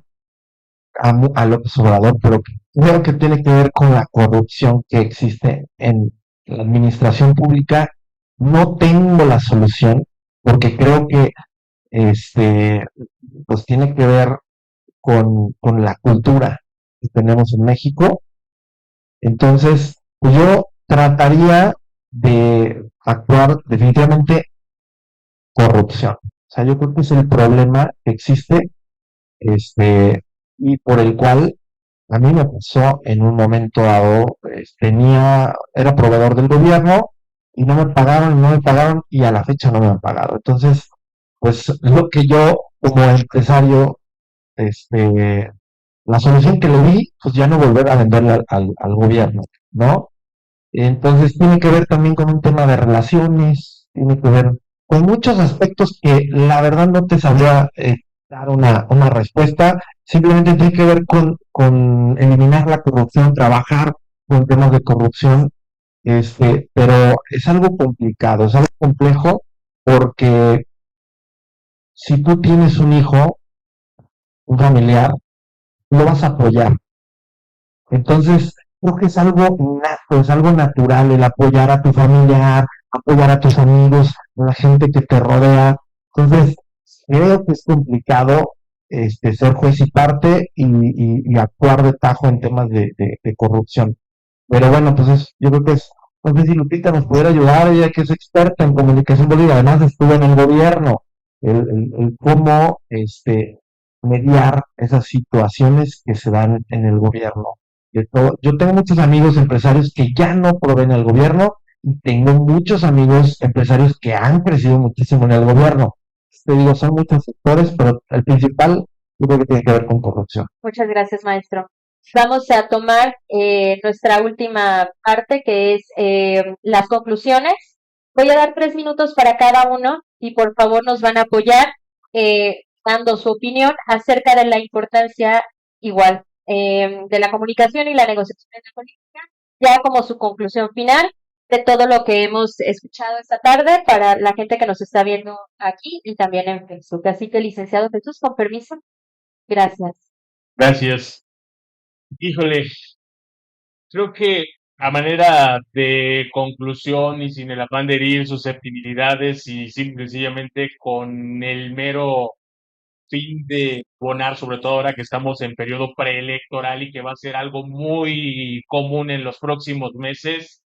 a López Obrador, pero creo que tiene que ver con la corrupción que existe en la administración pública. No tengo la solución, porque creo que pues tiene que ver con la cultura que tenemos en México. Entonces, pues yo trataría de actuar definitivamente corrupción. O sea, yo creo que es el problema que existe, y por el cual a mí me pasó en un momento dado, era proveedor del gobierno y no me pagaron y a la fecha no me han pagado. Entonces, pues lo que yo como empresario, este, la solución que le di, pues ya no volver a venderle al gobierno, ¿no? Entonces tiene que ver también con un tema de relaciones, tiene que ver con muchos aspectos que la verdad no te sabría dar una respuesta, simplemente tiene que ver con eliminar la corrupción, trabajar con temas de corrupción, pero es algo complicado, es algo complejo porque si tú tienes un hijo, un familiar, lo vas a apoyar. Entonces, creo que es algo nato, es algo natural el apoyar a tu familiar, apoyar a tus amigos, a la gente que te rodea. Entonces, creo que es complicado ser juez y parte y actuar de tajo en temas de corrupción. Pero bueno, pues yo creo que no sé si Lupita nos pudiera ayudar, ella que es experta en comunicación política, además estuvo en el gobierno, el cómo mediar esas situaciones que se dan en el gobierno. Yo tengo muchos amigos empresarios que ya no proveen al gobierno y tengo muchos amigos empresarios que han crecido muchísimo en el gobierno. Te digo, son muchos sectores, pero el principal yo creo que tiene que ver con corrupción. Muchas gracias, maestro. Vamos a tomar nuestra última parte, que es las conclusiones. Voy a dar 3 minutos para cada uno y por favor nos van a apoyar dando su opinión acerca de la importancia igual de la comunicación y la negociación en la política, ya como su conclusión final de todo lo que hemos escuchado esta tarde para la gente que nos está viendo aquí y también en Facebook. Así que, licenciado Jesús, con permiso. Gracias. Gracias. Híjole, creo que a manera de conclusión y sin el afán de herir susceptibilidades y sencillamente con el mero fin de bonar, sobre todo ahora que estamos en periodo preelectoral y que va a ser algo muy común en los próximos meses,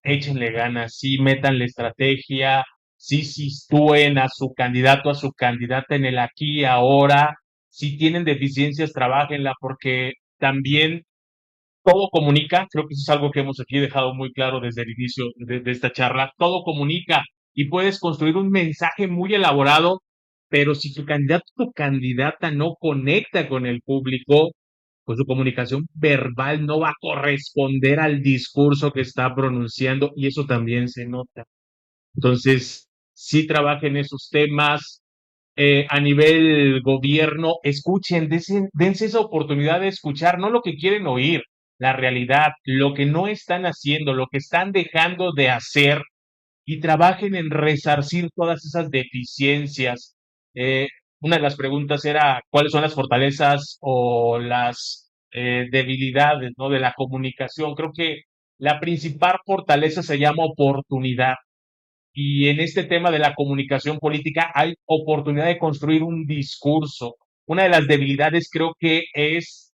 échenle ganas, sí, metan la estrategia, sí sitúen a su candidato, a su candidata en el aquí y ahora, si tienen deficiencias, trabajenla, porque también todo comunica, creo que eso es algo que hemos aquí dejado muy claro desde el inicio de esta charla, todo comunica y puedes construir un mensaje muy elaborado, pero si tu candidato o tu candidata no conecta con el público, pues su comunicación verbal no va a corresponder al discurso que está pronunciando y eso también se nota. Entonces, sí trabajen esos temas. A nivel gobierno, escuchen, dense esa oportunidad de escuchar, no lo que quieren oír, la realidad, lo que no están haciendo, lo que están dejando de hacer y trabajen en resarcir todas esas deficiencias. Eh, una de las preguntas era cuáles son las fortalezas o las debilidades, ¿no?, de la comunicación. Creo que la principal fortaleza se llama oportunidad. Y en este tema de la comunicación política hay oportunidad de construir un discurso. Una de las debilidades creo que es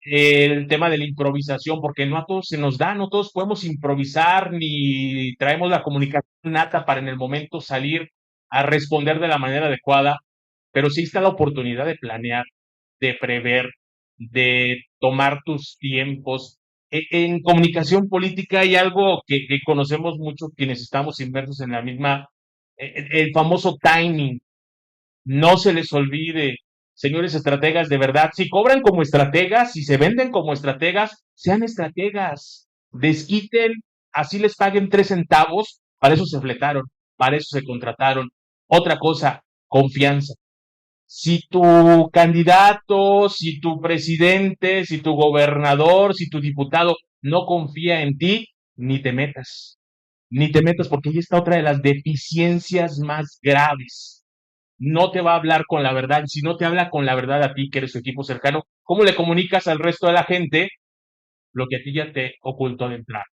el tema de la improvisación, porque no a todos se nos da, no todos podemos improvisar, ni traemos la comunicación nata para en el momento salir a responder de la manera adecuada, pero sí está la oportunidad de planear, de prever, de tomar tus tiempos. En comunicación política hay algo que conocemos mucho quienes estamos inmersos en la misma, el famoso timing. No se les olvide, señores estrategas, de verdad, si cobran como estrategas, si se venden como estrategas, sean estrategas, desquiten, así les paguen 3 centavos, para eso se fletaron, para eso se contrataron. Otra cosa, confianza. Si tu candidato, si tu presidente, si tu gobernador, si tu diputado no confía en ti, ni te metas, ni te metas, porque ahí está otra de las deficiencias más graves. No te va a hablar con la verdad. Si no te habla con la verdad a ti, que eres su equipo cercano, ¿cómo le comunicas al resto de la gente lo que a ti ya te ocultó de entrada?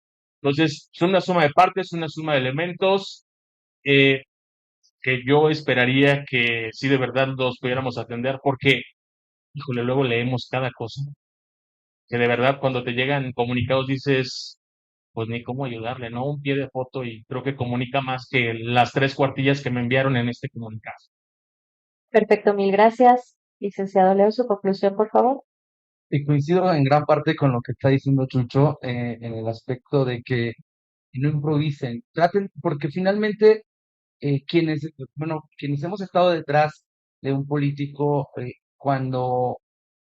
Entonces, son una suma de partes, una suma de elementos eh, que yo esperaría que sí de verdad los pudiéramos atender, porque, híjole, luego leemos cada cosa, que de verdad cuando te llegan comunicados dices, pues ni cómo ayudarle, ¿no? Un pie de foto y creo que comunica más que las 3 cuartillas que me enviaron en este comunicado. Perfecto, mil gracias. Licenciado Leo, su conclusión, por favor. Y coincido en gran parte con lo que está diciendo Chucho, en el aspecto de que no improvisen, traten, porque finalmente quienes hemos estado detrás de un político, cuando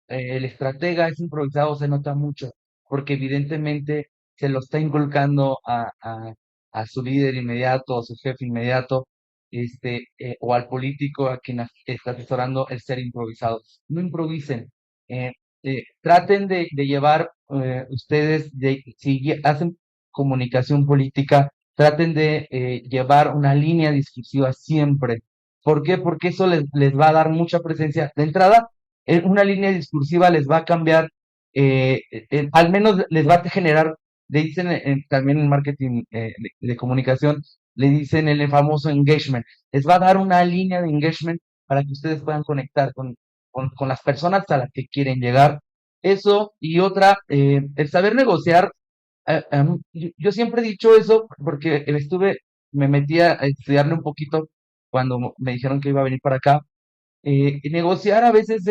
el estratega es improvisado se nota mucho, porque evidentemente se lo está inculcando a su líder inmediato, a su jefe inmediato, o al político a quien está asesorando el ser improvisado. No improvisen, eh, traten de llevar ustedes, si hacen comunicación política, traten de llevar una línea discursiva siempre. ¿Por qué? Porque eso les va a dar mucha presencia. De entrada, una línea discursiva les va a cambiar, al menos les va a generar, le dicen también en marketing de comunicación, le dicen el famoso engagement, les va a dar una línea de engagement para que ustedes puedan conectar con las personas a las que quieren llegar. Eso y otra, el saber negociar. Yo siempre he dicho eso porque me metí a estudiarle un poquito cuando me dijeron que iba a venir para acá. Negociar a veces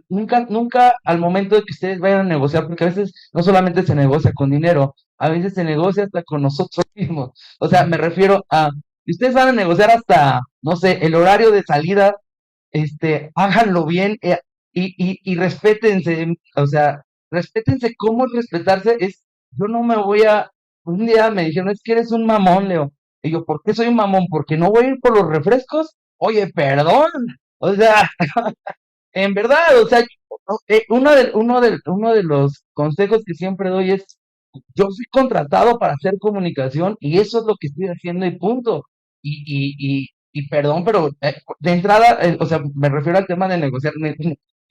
nunca al momento de que ustedes vayan a negociar, porque a veces no solamente se negocia con dinero, a veces se negocia hasta con nosotros mismos. O sea, me refiero a, si ustedes van a negociar hasta, no sé, el horario de salida, háganlo bien, y respétense, o sea, respétense. ¿Cómo es respetarse? Yo no me voy un día me dijeron, es que eres un mamón, Leo. Y yo, ¿por qué soy un mamón? ¿Porque no voy a ir por los refrescos? Oye, perdón. O sea, en verdad, o sea, uno de los consejos que siempre doy es, yo fui contratado para hacer comunicación y eso es lo que estoy haciendo y punto. Y perdón, pero de entrada, o sea, me refiero al tema de negociar.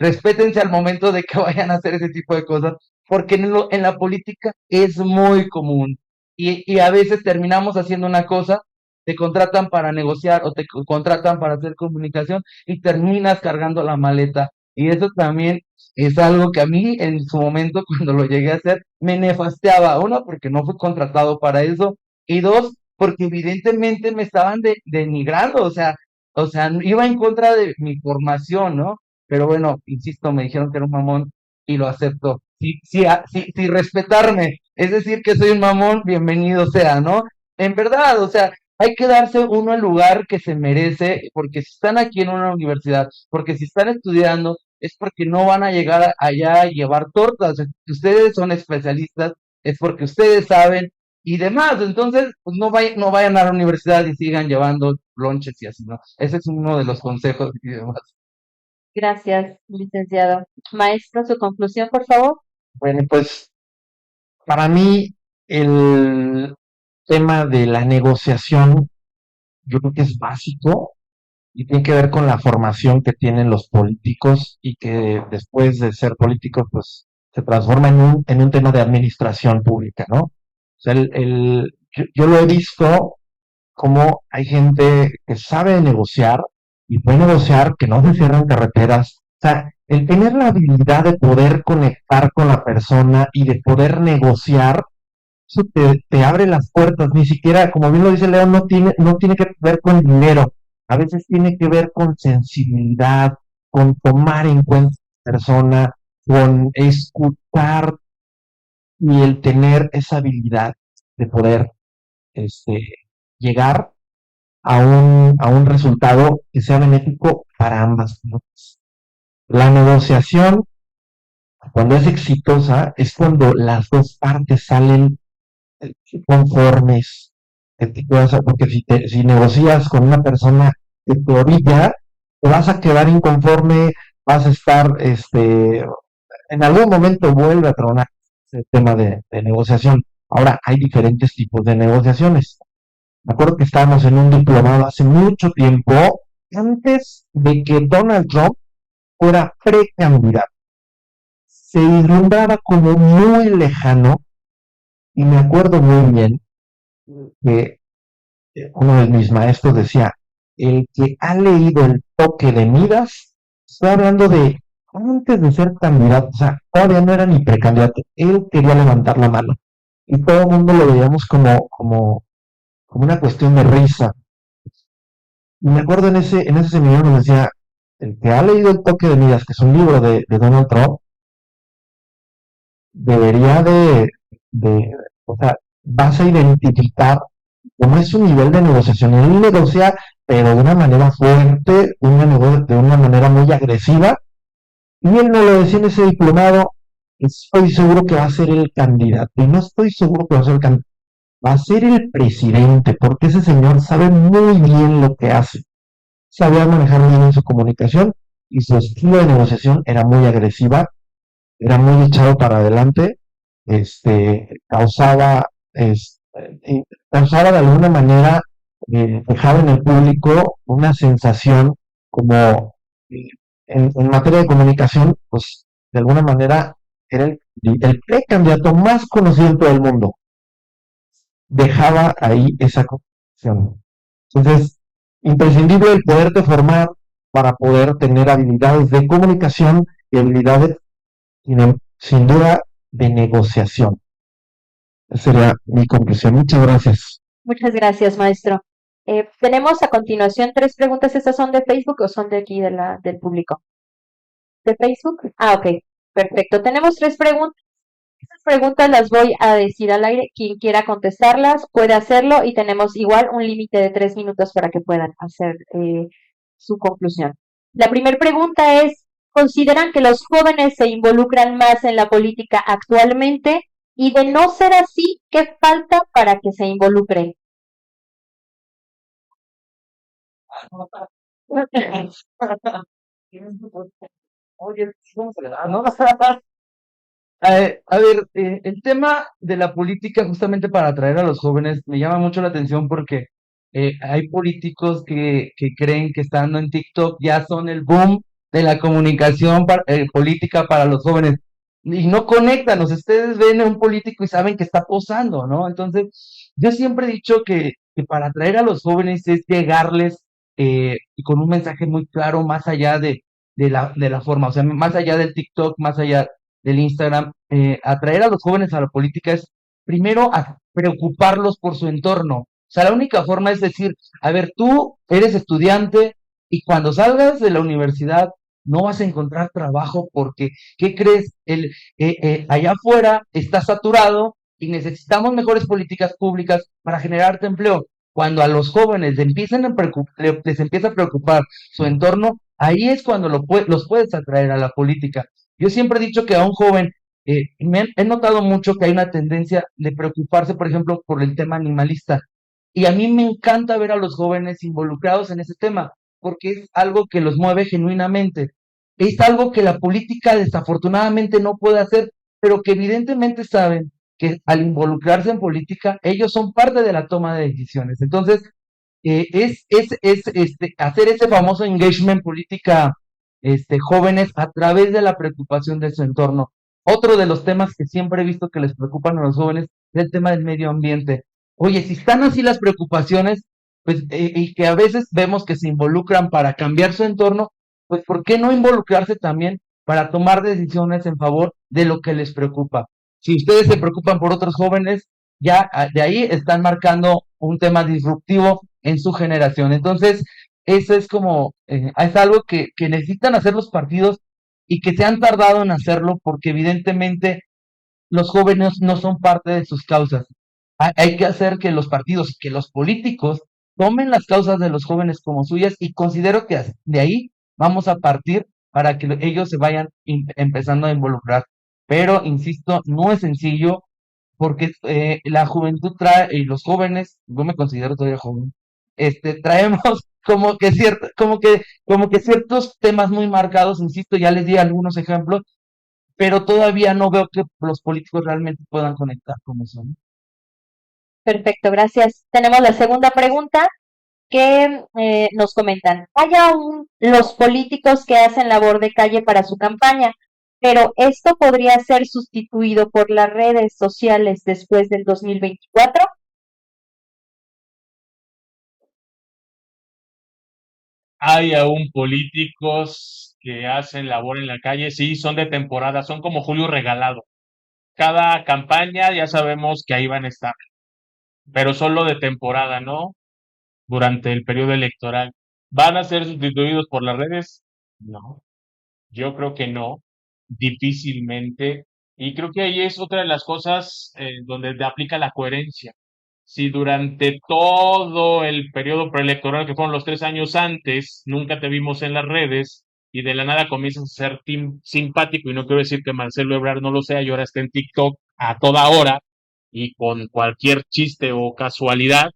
Respétense al momento de que vayan a hacer ese tipo de cosas, porque en la política es muy común. Y a veces terminamos haciendo una cosa, te contratan para negociar o contratan para hacer comunicación y terminas cargando la maleta. Y eso también es algo que a mí en su momento, cuando lo llegué a hacer, me nefasteaba. Uno, porque no fui contratado para eso. Y dos, porque evidentemente me estaban denigrando. O sea, iba en contra de mi formación, ¿no? Pero bueno, insisto, me dijeron que era un mamón y lo acepto. Sí, sí, sí, respetarme. Es decir, que soy un mamón, bienvenido sea, ¿no? En verdad, o sea, hay que darse uno el lugar que se merece, porque si están aquí en una universidad, porque si están estudiando, es porque no van a llegar allá a llevar tortas. Si ustedes son especialistas, es porque ustedes saben y demás. Entonces, pues no vayan a la universidad y sigan llevando lonches y así, ¿no? Ese es uno de los consejos y demás. Gracias, licenciado. Maestro, su conclusión, por favor. Bueno, pues para mí el tema de la negociación yo creo que es básico y tiene que ver con la formación que tienen los políticos y que después de ser políticos pues se transforma en un tema de administración pública, ¿no? O sea, yo lo he visto como hay gente que sabe negociar y puede negociar que no se cierran carreteras. O sea, el tener la habilidad de poder conectar con la persona y de poder negociar, eso te abre las puertas. Ni siquiera, como bien lo dice León, no tiene que ver con dinero. A veces tiene que ver con sensibilidad, con tomar en cuenta a la persona, con escuchar y el tener esa habilidad de poder este, llegar a un resultado que sea benéfico para ambas partes. La negociación, cuando es exitosa, es cuando las dos partes salen conformes. Porque si negocias con una persona que te orilla, te vas a quedar inconforme, vas a estar, en algún momento vuelve a tronar ese tema de negociación. Ahora, hay diferentes tipos de negociaciones. Me acuerdo que estábamos en un diplomado hace mucho tiempo, antes de que Donald Trump fuera precandidato. Se vislumbraba como muy lejano y me acuerdo muy bien que uno de mis maestros decía, el que ha leído el toque de Midas, está hablando de antes de ser candidato, o sea, todavía no era ni precandidato, él quería levantar la mano. y todo el mundo lo veíamos como una cuestión de risa. Y me acuerdo en ese seminario nos decía, el que ha leído El toque de Midas, que es un libro de Donald Trump, debería de, o sea, vas a identificar cómo es su nivel de negociación. Él negocia, pero de una manera fuerte, de una manera muy agresiva, y él no lo decía en ese diplomado, estoy seguro que va a ser el candidato, y no estoy seguro que va a ser el candidato, va a ser el presidente, porque ese señor sabe muy bien lo que hace, sabía manejar muy bien su comunicación, y su estilo de negociación era muy agresiva, era muy echado para adelante, causaba, causaba de alguna manera, dejar en el público una sensación como, eh, en materia de comunicación, pues de alguna manera era el precandidato más conocido en todo el mundo. Dejaba ahí esa comunicación. Entonces, imprescindible el poderte formar para poder tener habilidades de comunicación y habilidades sin duda de negociación. Esa sería mi conclusión. Muchas gracias. Muchas gracias, maestro. Tenemos a continuación 3 preguntas. ¿Estas son de Facebook o son de aquí del público? ¿De Facebook? Ah, ok. Perfecto. Tenemos 3 preguntas. Estas preguntas las voy a decir al aire. Quien quiera contestarlas puede hacerlo y tenemos igual un límite de 3 minutos para que puedan hacer su conclusión. La primera pregunta es, ¿consideran que los jóvenes se involucran más en la política actualmente? Y de no ser así, ¿qué falta para que se involucren? Oye, vamos a ver, ¿no? A ver, el tema de la política justamente para atraer a los jóvenes me llama mucho la atención porque hay políticos que creen que estando en TikTok ya son el boom de la comunicación política para los jóvenes y no conectan, o sea, ustedes ven a un político y saben que está posando, ¿no? Entonces, yo siempre he dicho que para atraer a los jóvenes es llegarles y con un mensaje muy claro más allá de la forma, o sea, más allá del TikTok, más allá del Instagram, atraer a los jóvenes a la política es primero a preocuparlos por su entorno. O sea, la única forma es decir, a ver, tú eres estudiante y cuando salgas de la universidad no vas a encontrar trabajo porque, ¿qué crees? Allá afuera está saturado y necesitamos mejores políticas públicas para generarte empleo. Cuando a los jóvenes les empieza a preocupar su entorno, ahí es cuando los puedes atraer a la política. Yo siempre he dicho que a un joven, he notado mucho que hay una tendencia de preocuparse, por ejemplo, por el tema animalista. Y a mí me encanta ver a los jóvenes involucrados en ese tema, porque es algo que los mueve genuinamente. Es algo que la política desafortunadamente no puede hacer, pero que evidentemente saben que al involucrarse en política, ellos son parte de la toma de decisiones. Entonces, hacer ese famoso engagement política jóvenes a través de la preocupación de su entorno. Otro de los temas que siempre he visto que les preocupan a los jóvenes es el tema del medio ambiente. Oye, si están así las preocupaciones, pues, y que a veces vemos que se involucran para cambiar su entorno, pues ¿por qué no involucrarse también para tomar decisiones en favor de lo que les preocupa? Si ustedes se preocupan por otros jóvenes, ya de ahí están marcando un tema disruptivo en su generación. Entonces, eso es algo que necesitan hacer los partidos y que se han tardado en hacerlo porque evidentemente los jóvenes no son parte de sus causas. Hay que hacer que los partidos, que los políticos tomen las causas de los jóvenes como suyas y considero que de ahí vamos a partir para que ellos se vayan empezando a involucrar. Pero, insisto, no es sencillo porque la juventud trae, y los jóvenes, yo me considero todavía joven, traemos como que ciertos temas muy marcados, insisto, ya les di algunos ejemplos, pero todavía no veo que los políticos realmente puedan conectar con eso, ¿no? Perfecto, gracias. Tenemos la segunda pregunta que nos comentan. Hay aún los políticos que hacen labor de calle para su campaña, pero esto podría ser sustituido por las redes sociales después del 2024. Hay aún políticos que hacen labor en la calle, sí, son de temporada, son como Julio Regalado. cada campaña ya sabemos que ahí van a estar, pero solo de temporada, ¿no? Durante el periodo electoral. ¿Van a ser sustituidos por las redes? No, yo creo que no, difícilmente. Y creo que ahí es otra de las cosas donde te aplica la coherencia. Si durante todo el periodo preelectoral, que fueron los 3 años antes, nunca te vimos en las redes y de la nada comienzas a ser simpático, y no quiero decir que Marcelo Ebrard no lo sea, y ahora está en TikTok a toda hora y con cualquier chiste o casualidad,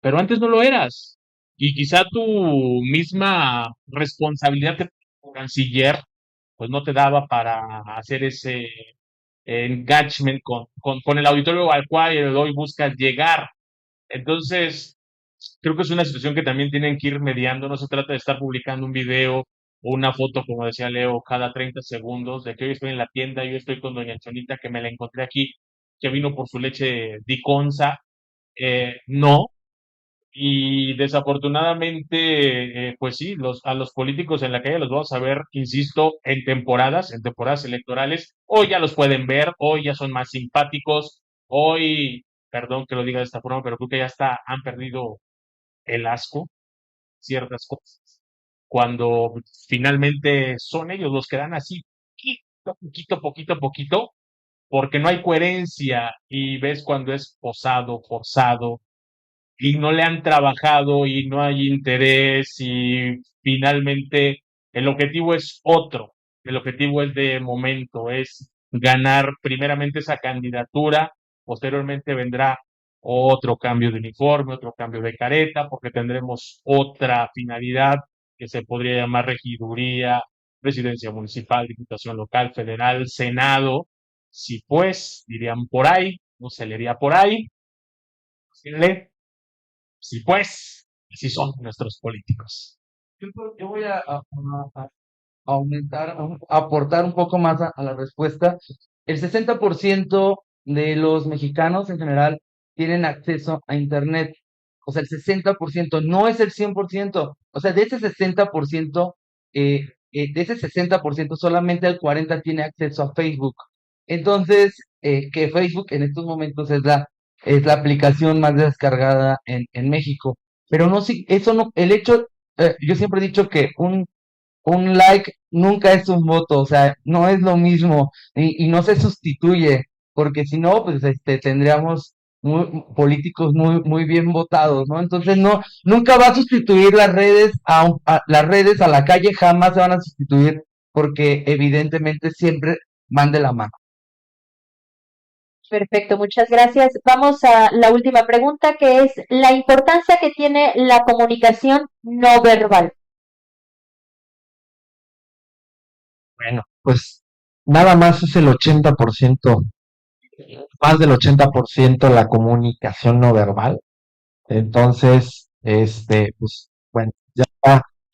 pero antes no lo eras. Y quizá tu misma responsabilidad como canciller, pues no te daba para hacer ese engagement con el auditorio al cual hoy buscas llegar. Entonces, creo que es una situación que también tienen que ir mediando. No se trata de estar publicando un video o una foto, como decía Leo, cada 30 segundos, de que hoy estoy en la tienda, yo estoy con doña Chonita, que me la encontré aquí, que vino por su leche Diconsa. No, y desafortunadamente, pues sí, a los políticos en la calle los vamos a ver, insisto, en temporadas electorales. Hoy ya los pueden ver, hoy ya son más simpáticos, hoy, perdón que lo diga de esta forma, pero creo que ya está, han perdido el asco, ciertas cosas. Cuando finalmente son ellos los que dan así, poquito, poquito, porque no hay coherencia y ves cuando es posado, forzado y no le han trabajado y no hay interés y finalmente el objetivo es otro, el objetivo es de momento, es ganar primeramente esa candidatura, posteriormente vendrá otro cambio de uniforme, otro cambio de careta, porque tendremos otra finalidad que se podría llamar regiduría, presidencia municipal, diputación local, federal, senado, si pues, dirían por ahí, no se leería por ahí, sí, pues, así son nuestros políticos. Yo voy a aumentar, a aportar un poco más a la respuesta. El 60% de los mexicanos en general tienen acceso a Internet. O sea, el 60% no es el 100%. O sea, de ese 60%, de ese 60% solamente el 40% tiene acceso a Facebook. Entonces, que Facebook en estos momentos es la aplicación más descargada en México. Pero no, sí, eso no, el hecho, yo siempre he dicho que un like nunca es un voto, o sea, no es lo mismo y no se sustituye, porque si no, pues tendríamos políticos muy bien votados, ¿no? Entonces no, nunca va a sustituir las redes las redes a la calle, jamás se van a sustituir, porque evidentemente siempre van de la mano. Perfecto, muchas gracias. Vamos a la última pregunta, que es la importancia que tiene la comunicación no verbal. Bueno, pues nada más es el 80%, más del 80% la comunicación no verbal. Entonces, pues, bueno, ya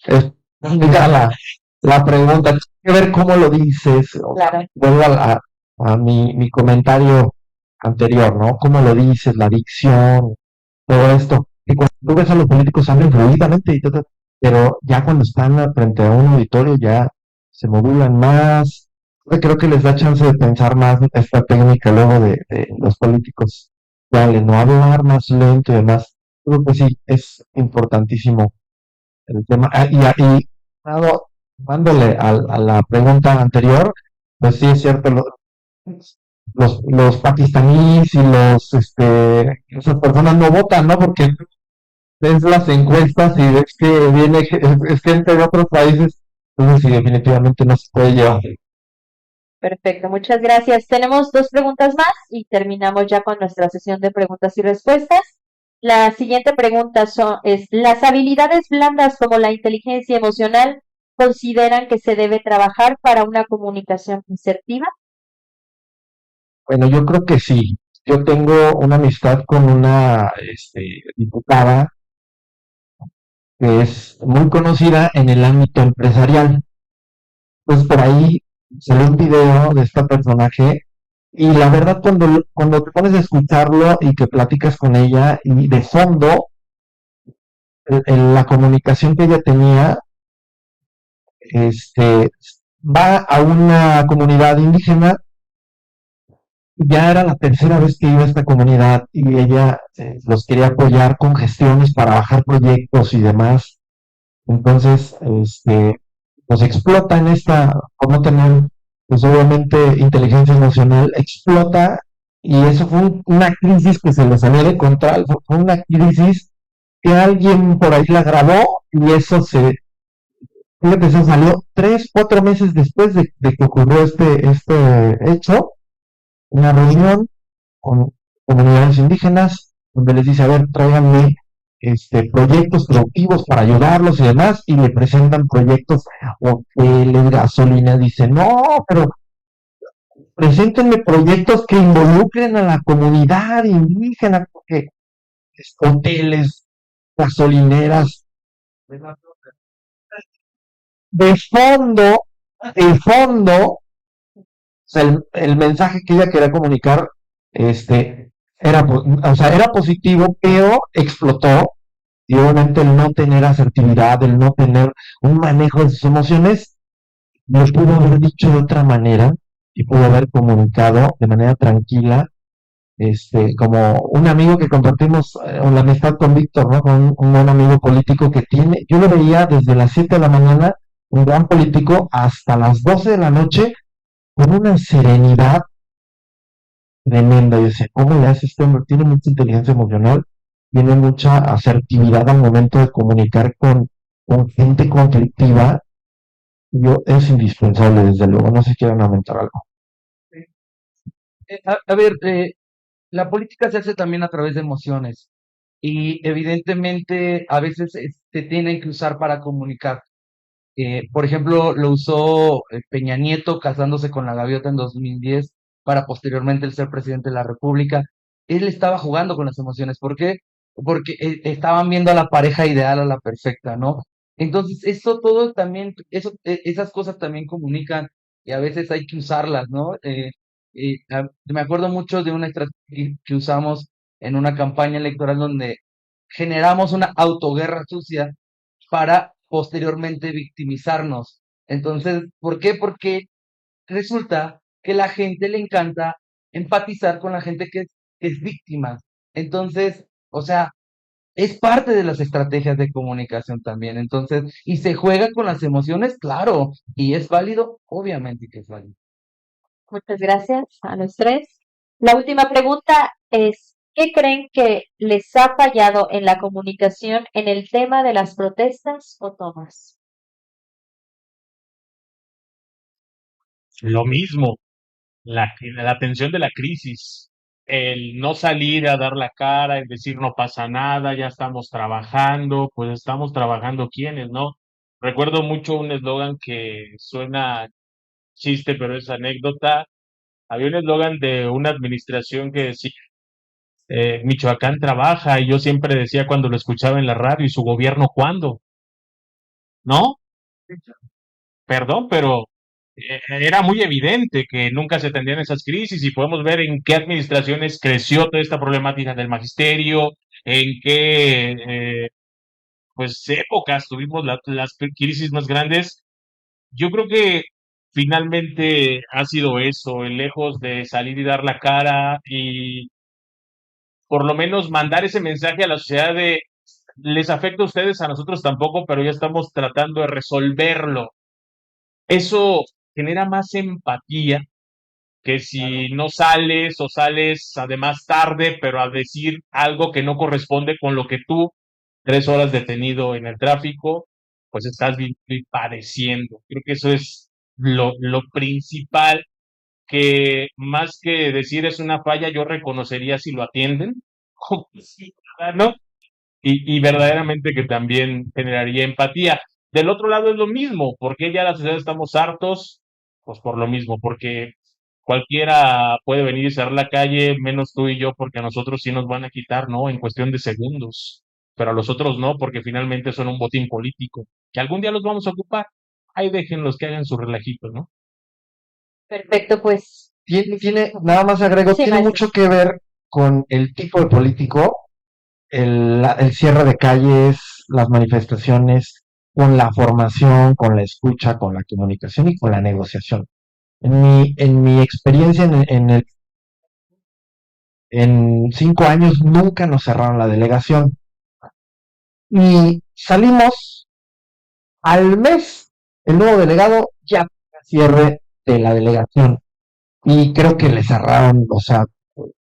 es ya la pregunta. Tiene que ver cómo lo dices. Claro. Vuelvo a mi comentario anterior, ¿no? Cómo lo dices, la dicción, todo esto. Y cuando tú ves a los políticos hablan fluidamente, pero ya cuando están frente a un auditorio ya se modulan más. Yo creo que les da chance de pensar más esta técnica luego de los políticos, de no hablar más lento y demás. Creo que sí, es importantísimo el tema. Dándole a la pregunta anterior, pues sí es cierto, los pakistaníes y esas personas no votan, ¿no? Porque ves las encuestas y ves que es gente de otros países, entonces sí, definitivamente no se puede llevar. Perfecto, muchas gracias. Tenemos 2 preguntas más y terminamos ya con nuestra sesión de preguntas y respuestas. La siguiente pregunta es, ¿las habilidades blandas como la inteligencia emocional consideran que se debe trabajar para una comunicación asertiva? Bueno, yo creo que sí. Yo tengo una amistad con una diputada que es muy conocida en el ámbito empresarial. Pues por ahí salió un video de este personaje y la verdad cuando te pones a escucharlo y que platicas con ella y de fondo la comunicación que ella tenía, va a una comunidad indígena Ya era la tercera vez que iba a esta comunidad y ella los quería apoyar con gestiones para bajar proyectos y demás. Entonces, pues explota en esta, por no tener, pues obviamente, inteligencia emocional, explota y eso fue una crisis que se le salió de control, fue una crisis que alguien por ahí la grabó y fíjate, se salió 3, 4 meses después de que ocurrió este hecho, una reunión con comunidades indígenas, donde les dice, a ver, tráiganme proyectos productivos para ayudarlos y demás, y le presentan proyectos, hoteles, gasolina, dice, no, pero preséntenme proyectos que involucren a la comunidad indígena, porque hoteles, gasolineras, de fondo, o sea, el mensaje que ella quería comunicar, era positivo, pero explotó. Y obviamente el no tener asertividad, el no tener un manejo de sus emociones, lo pudo haber dicho de otra manera y pudo haber comunicado de manera tranquila, como un amigo que compartimos la amistad con Víctor, ¿no? Con un buen amigo político que tiene, yo lo veía desde las 7 de la mañana, un gran político, hasta las 12 de la noche, con una serenidad tremenda. Yo decía, ¿cómo le hace este hombre? Tiene mucha inteligencia emocional, tiene mucha asertividad al momento de comunicar con gente conflictiva. Es indispensable, desde luego. No sé si quieren aumentar algo. A ver, la política se hace también a través de emociones y evidentemente a veces se tienen que usar para comunicar. Por ejemplo, lo usó Peña Nieto casándose con la gaviota en 2010 para posteriormente el ser presidente de la República. Él estaba jugando con las emociones. ¿Por qué? Porque estaban viendo a la pareja ideal, a la perfecta, ¿no? Entonces, eso todo también, esas cosas también comunican y a veces hay que usarlas, ¿no? Me acuerdo mucho de una estrategia que usamos en una campaña electoral donde generamos una autoguerra sucia para posteriormente victimizarnos. Entonces, ¿por qué? Porque resulta que la gente le encanta empatizar con la gente que es víctima. Entonces, o sea, es parte de las estrategias de comunicación también. Entonces, y se juega con las emociones, claro, y es válido, obviamente que es válido. Muchas gracias a los tres. La última pregunta es, ¿qué creen que les ha fallado en la comunicación en el tema de las protestas o tomas? Lo mismo, la atención de la crisis, el no salir a dar la cara, el decir no pasa nada, ya estamos trabajando, pues estamos trabajando quiénes, ¿no? Recuerdo mucho un eslogan que suena chiste, pero es anécdota. Había un eslogan de una administración que decía, Michoacán trabaja, y yo siempre decía cuando lo escuchaba en la radio, ¿y su gobierno cuándo? ¿No? Perdón, pero era muy evidente que nunca se atendían esas crisis y podemos ver en qué administraciones creció toda esta problemática del magisterio, en qué pues épocas tuvimos las crisis más grandes. Yo creo que finalmente ha sido eso, lejos de salir y dar la cara y por lo menos mandar ese mensaje a la sociedad de les afecta a ustedes, a nosotros tampoco, pero ya estamos tratando de resolverlo. Eso genera más empatía que si no sales o sales además tarde, pero a decir algo que no corresponde con lo que tú, 3 horas detenido en el tráfico, pues estás padeciendo. Creo que eso es lo principal, que más que decir es una falla, yo reconocería si lo atienden como ciudadano y verdaderamente que también generaría empatía. Del otro lado es lo mismo, porque ya la sociedad estamos hartos, pues por lo mismo, porque cualquiera puede venir y cerrar la calle, menos tú y yo, porque a nosotros sí nos van a quitar, ¿no? En cuestión de segundos, pero a los otros no, porque finalmente son un botín político, que algún día los vamos a ocupar. Ahí déjenlos que hagan su relajito, ¿no? Perfecto, pues. Nada más agrego, Sí, tiene maestro. mucho que ver con el tipo de político, el cierre de calles, las manifestaciones, con la formación, con la escucha, con la comunicación y con la negociación. En mi experiencia en el En 5 años nunca nos cerraron la delegación. Y salimos al mes, el nuevo delegado ya cierre de la delegación. Y creo que le cerraron, o sea,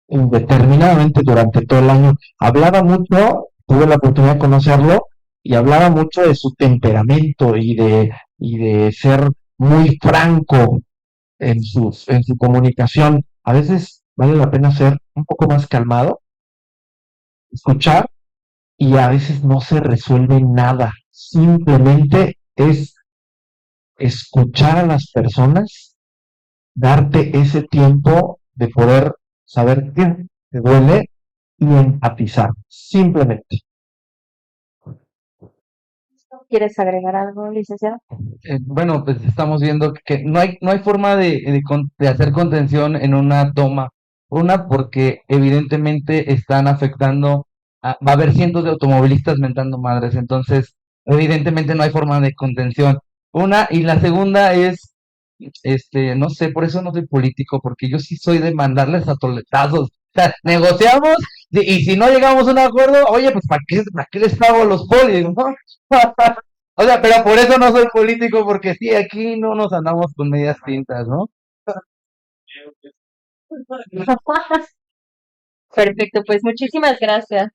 indeterminadamente durante todo el año. Hablaba mucho, tuve la oportunidad de conocerlo, y hablaba mucho de su temperamento y de ser muy franco en su comunicación. A veces vale la pena ser un poco más calmado, escuchar, y a veces no se resuelve nada. Simplemente es escuchar a las personas, darte ese tiempo de poder saber qué te duele y empatizar, simplemente. ¿Quieres agregar algo, licenciado? Bueno, pues estamos viendo que no hay forma de hacer contención en una toma. Una, porque evidentemente están afectando, va a haber cientos de automovilistas mentando madres, entonces evidentemente no hay forma de contención. Una, y la segunda es, no sé, por eso no soy político, porque yo sí soy de mandarles a toletazos. O sea, negociamos, y si no llegamos a un acuerdo, oye, pues ¿para qué les pago a los polis, no? O sea, pero por eso no soy político, porque sí, aquí no nos andamos con medias tintas, ¿no? Perfecto, pues muchísimas gracias.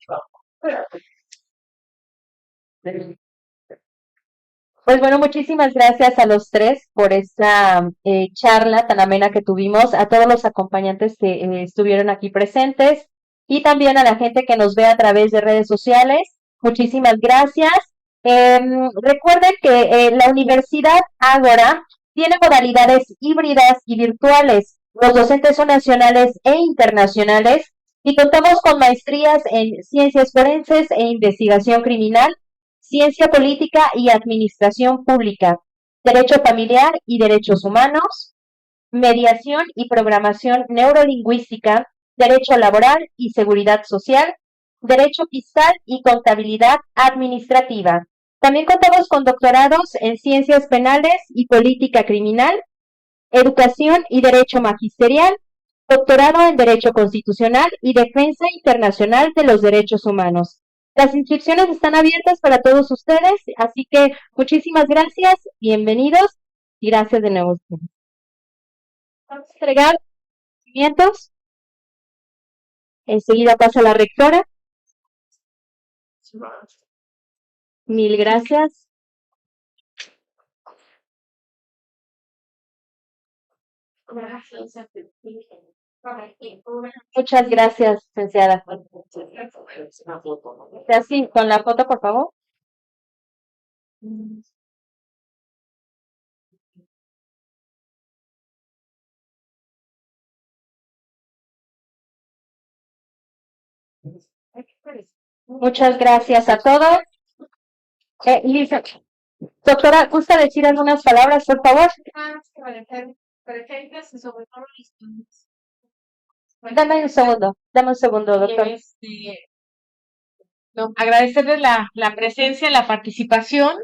Pues bueno, muchísimas gracias a los tres por esta charla tan amena que tuvimos, a todos los acompañantes que estuvieron aquí presentes y también a la gente que nos ve a través de redes sociales. Muchísimas gracias. Recuerden que la Universidad Ágora tiene modalidades híbridas y virtuales. Los docentes son nacionales e internacionales y contamos con maestrías en ciencias forenses e investigación criminal, ciencia política y administración pública, derecho familiar y derechos humanos, mediación y programación neurolingüística, derecho laboral y seguridad social, derecho fiscal y contabilidad administrativa. También contamos con doctorados en ciencias penales y política criminal, educación y derecho magisterial, doctorado en derecho constitucional y defensa internacional de los derechos humanos. Las inscripciones están abiertas para todos ustedes, así que muchísimas gracias, bienvenidos y gracias de nuevo. Vamos a entregar conocimientos. Enseguida pasa la rectora. Mil gracias. Muchas gracias, licenciada. Así, con la foto, por favor. Muchas gracias a todos. Lisa, doctora, ¿gusta decir algunas palabras, por favor? Dame un segundo, doctor. No, agradecerles la presencia, la participación.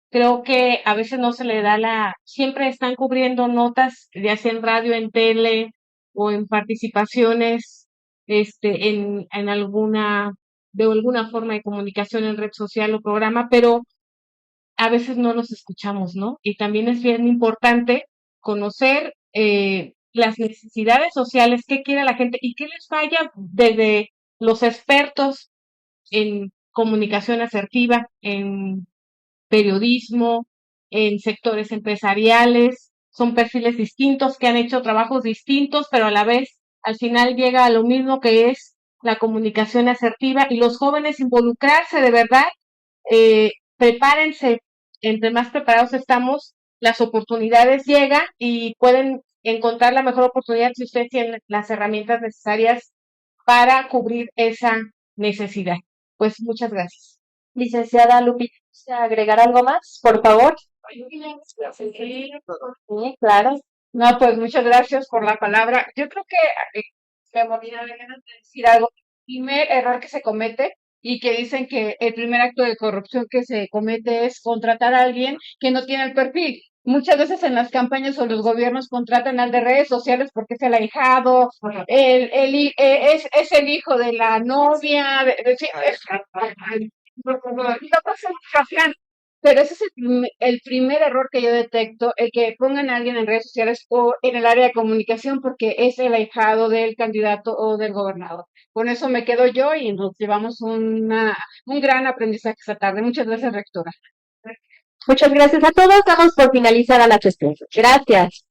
Creo que a veces no se le da siempre están cubriendo notas, ya sea en radio, en tele o en participaciones, en de alguna forma de comunicación en red social o programa, pero a veces no los escuchamos, ¿no? Y también es bien importante conocer las necesidades sociales, qué quiere la gente y qué les falla desde los expertos en comunicación asertiva, en periodismo, en sectores empresariales. Son perfiles distintos que han hecho trabajos distintos, pero a la vez al final llega a lo mismo que es la comunicación asertiva y los jóvenes involucrarse de verdad. Prepárense, entre más preparados estamos, las oportunidades llegan y pueden encontrar la mejor oportunidad si ustedes tienen las herramientas necesarias para cubrir esa necesidad. Pues muchas gracias. Licenciada Lupita, ¿desea agregar algo más, por favor? Sí, claro. No, pues muchas gracias por la palabra. Yo creo que me moría de ganas de decir algo. El primer error que se comete y que dicen que el primer acto de corrupción que se comete es contratar a alguien que no tiene el perfil. muchas veces en las campañas o los gobiernos contratan al de redes sociales porque es el ahijado, es el hijo de la novia, sí, no pasa nada. Pero ese es el primer error que yo detecto, el que pongan a alguien en redes sociales o en el área de comunicación porque es el ahijado del candidato o del gobernador. Con eso me quedo yo y nos llevamos un gran aprendizaje esta tarde. Muchas gracias, rectora. Muchas gracias a todos. Damos por finalizada la sesión. Gracias.